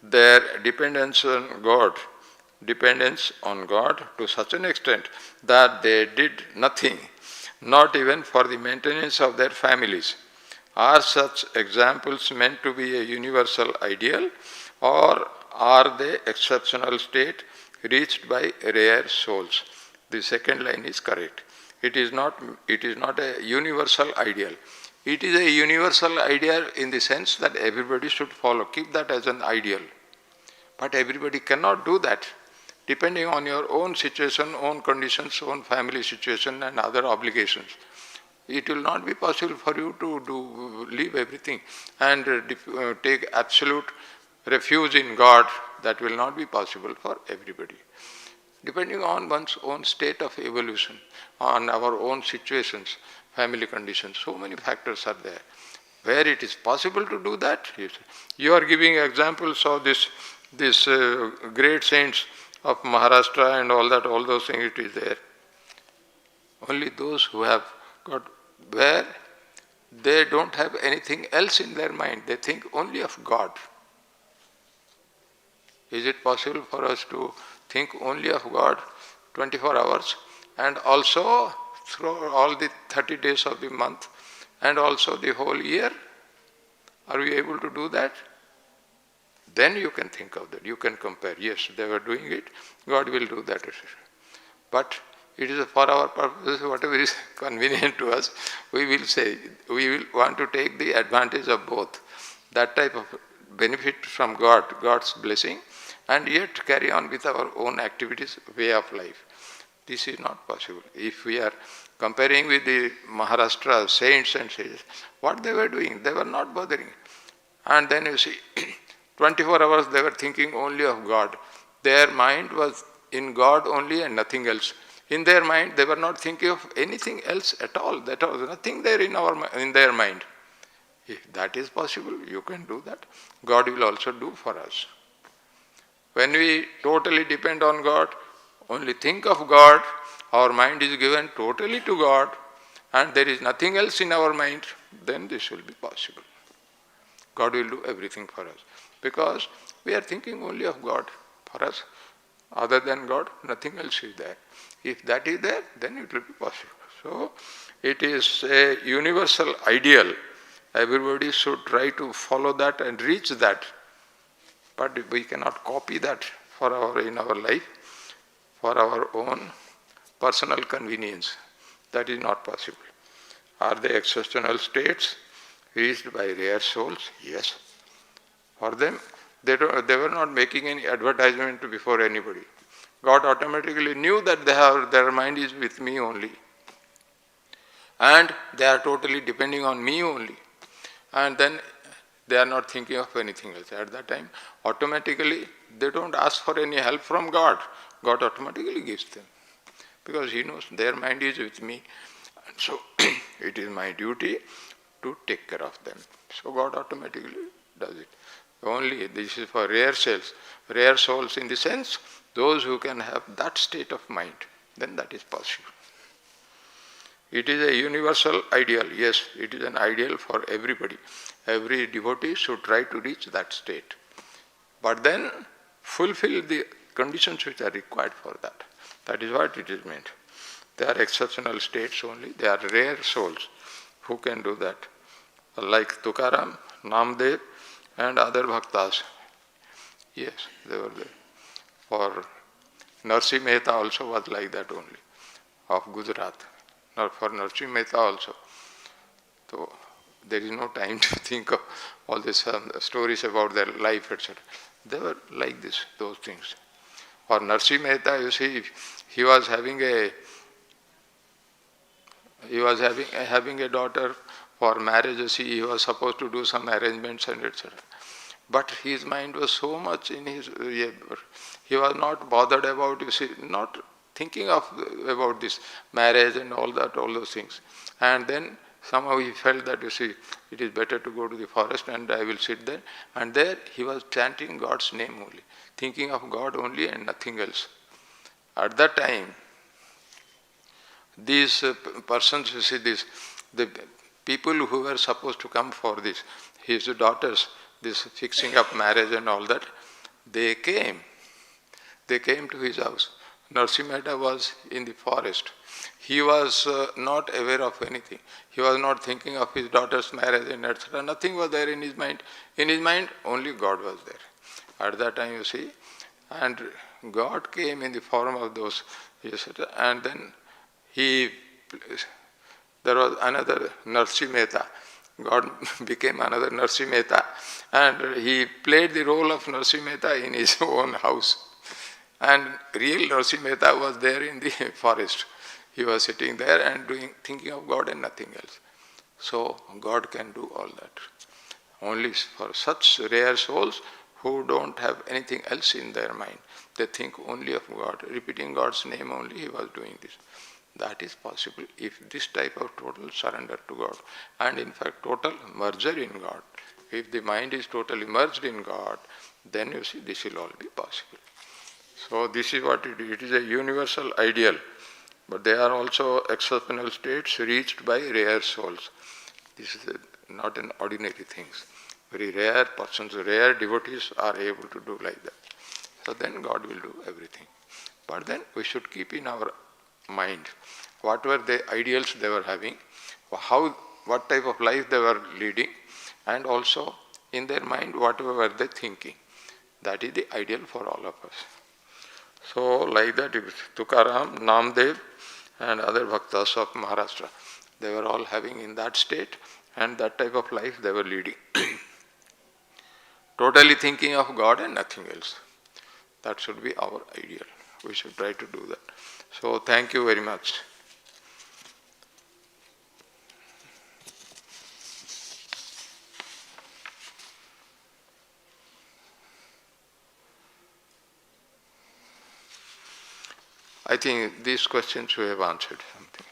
their dependence on God to such an extent that they did nothing, not even for the maintenance of their families. Are such examples meant to be a universal ideal, or are they exceptional state reached by rare souls? The second line is correct. It is not a universal ideal. It is a universal ideal in the sense that everybody should follow. Keep that as an ideal. But everybody cannot do that. Depending on your own situation, own conditions, own family situation and other obligations, it will not be possible for you to leave everything and take absolute refuge in God. That will not be possible for everybody. Depending on one's own state of evolution, on our own situations, family conditions, so many factors are there. Where it is possible to do that, you are giving examples of this great saints of Maharashtra and all that, all those things, it is there. Only those who have got, where they don't have anything else in their mind, they think only of God. Is it possible for us to think only of God 24 hours and also through all the 30 days of the month and also the whole year? Are we able to do that? Then you can think of that, you can compare. Yes, they were doing it, God will do that, etc. But it is for our purpose, whatever is convenient to us, we will say, we will want to take the advantage of both. That type of benefit from God, God's blessing, and yet carry on with our own activities, way of life. This is not possible. If we are comparing with the Maharashtra saints and sages, what they were doing, they were not bothering. And then you see, 24 hours they were thinking only of God. Their mind was in God only and nothing else. In their mind, they were not thinking of anything else at all. That was nothing there in their mind. If that is possible, you can do that. God will also do for us. When we totally depend on God, only think of God, our mind is given totally to God, and there is nothing else in our mind, then this will be possible. God will do everything for us. Because we are thinking only of God for us. Other than God, nothing else is there. If that is there, then it will be possible. So, it is a universal ideal. Everybody should try to follow that and reach that. But we cannot copy that in our life, for our own personal convenience. That is not possible. Are they exceptional states reached by rare souls? Yes. For them, they were not making any advertisement before anybody. God automatically knew that their mind is with me only. And they are totally depending on me only. And then they are not thinking of anything else. At that time, automatically, they don't ask for any help from God. God automatically gives them. Because He knows their mind is with me. And so, it is my duty to take care of them. So God automatically does it. Only this is for rare souls in the sense, those who can have that state of mind, then that is possible. It is a universal ideal. Yes, it is an ideal for everybody. Every devotee should try to reach that state. But then fulfill the conditions which are required for that. That is what it is meant. They are exceptional states only. They are rare souls who can do that. Like Tukaram, Namdev, and other bhaktas. Yes, they were there. For Narsi Mehta also was like that only, of Gujarat. For Narsi Mehta also. So there is no time to think of all these stories about their life, etc. They were like this, those things. For Narsi Mehta, you see, he was having a daughter for marriage, you see, he was supposed to do some arrangements and etc. But his mind was so much in his, he was not bothered about, you see, not thinking of about this marriage and all that, all those things. And then somehow he felt that, you see, it is better to go to the forest and I will sit there. And there he was chanting God's name only, thinking of God only and nothing else. At that time, these persons, you see, the people who were supposed to come for this, his daughters, this fixing up marriage and all that, they came to his house. Narasimha Mehta was in the forest. He was not aware of anything. He was not thinking of his daughter's marriage and etc. Nothing was there in his mind. In his mind, only God was there. At that time, you see, and God came in the form of those, etc. And then there was another Narasimha Mehta. God became another Narasimha Mehta, and he played the role of Narasimha Mehta in his own house. And real Narasimha Mehta was there in the forest. He was sitting there and thinking of God and nothing else. So God can do all that. Only for such rare souls who don't have anything else in their mind. They think only of God. Repeating God's name only, he was doing this. That is possible if this type of total surrender to God, and in fact total merger in God. If the mind is totally merged in God, then you see this will all be possible. So this is what it is. It is a universal ideal, but they are also exceptional states reached by rare souls. This is not an ordinary thing. Very rare persons, rare devotees are able to do like that. So then God will do everything. But then we should keep in our mind what were the ideals they were having, what type of life they were leading, and also in their mind whatever were they thinking. That is the ideal for all of us. So like that, Tukaram, Namdev and other bhaktas of Maharashtra, they were all having in that state, and that type of life they were leading. Totally thinking of God and nothing else. That should be our ideal. We should try to do that. So thank you very much. I think these questions we have answered something.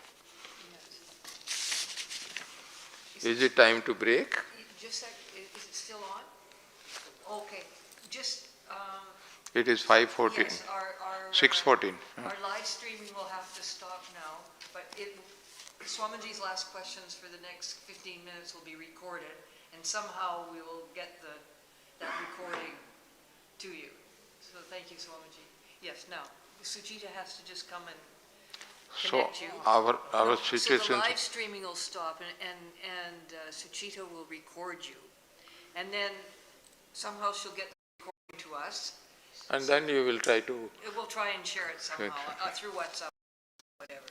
Is it time to break? Just a sec, is it still on? Okay, just, It is 5:14. yes, our 6:14. Our live streaming will have to stop now, but Swamiji's last questions for the next 15 minutes will be recorded, and somehow we will get that recording to you. So thank you, Swamiji. Yes, now, Suchita has to just come and So connect you. our So situation. the live streaming will stop, and Suchita will record you. And then somehow she'll get the recording to us. And then you will try to. We'll try and share it somehow, through WhatsApp, whatever.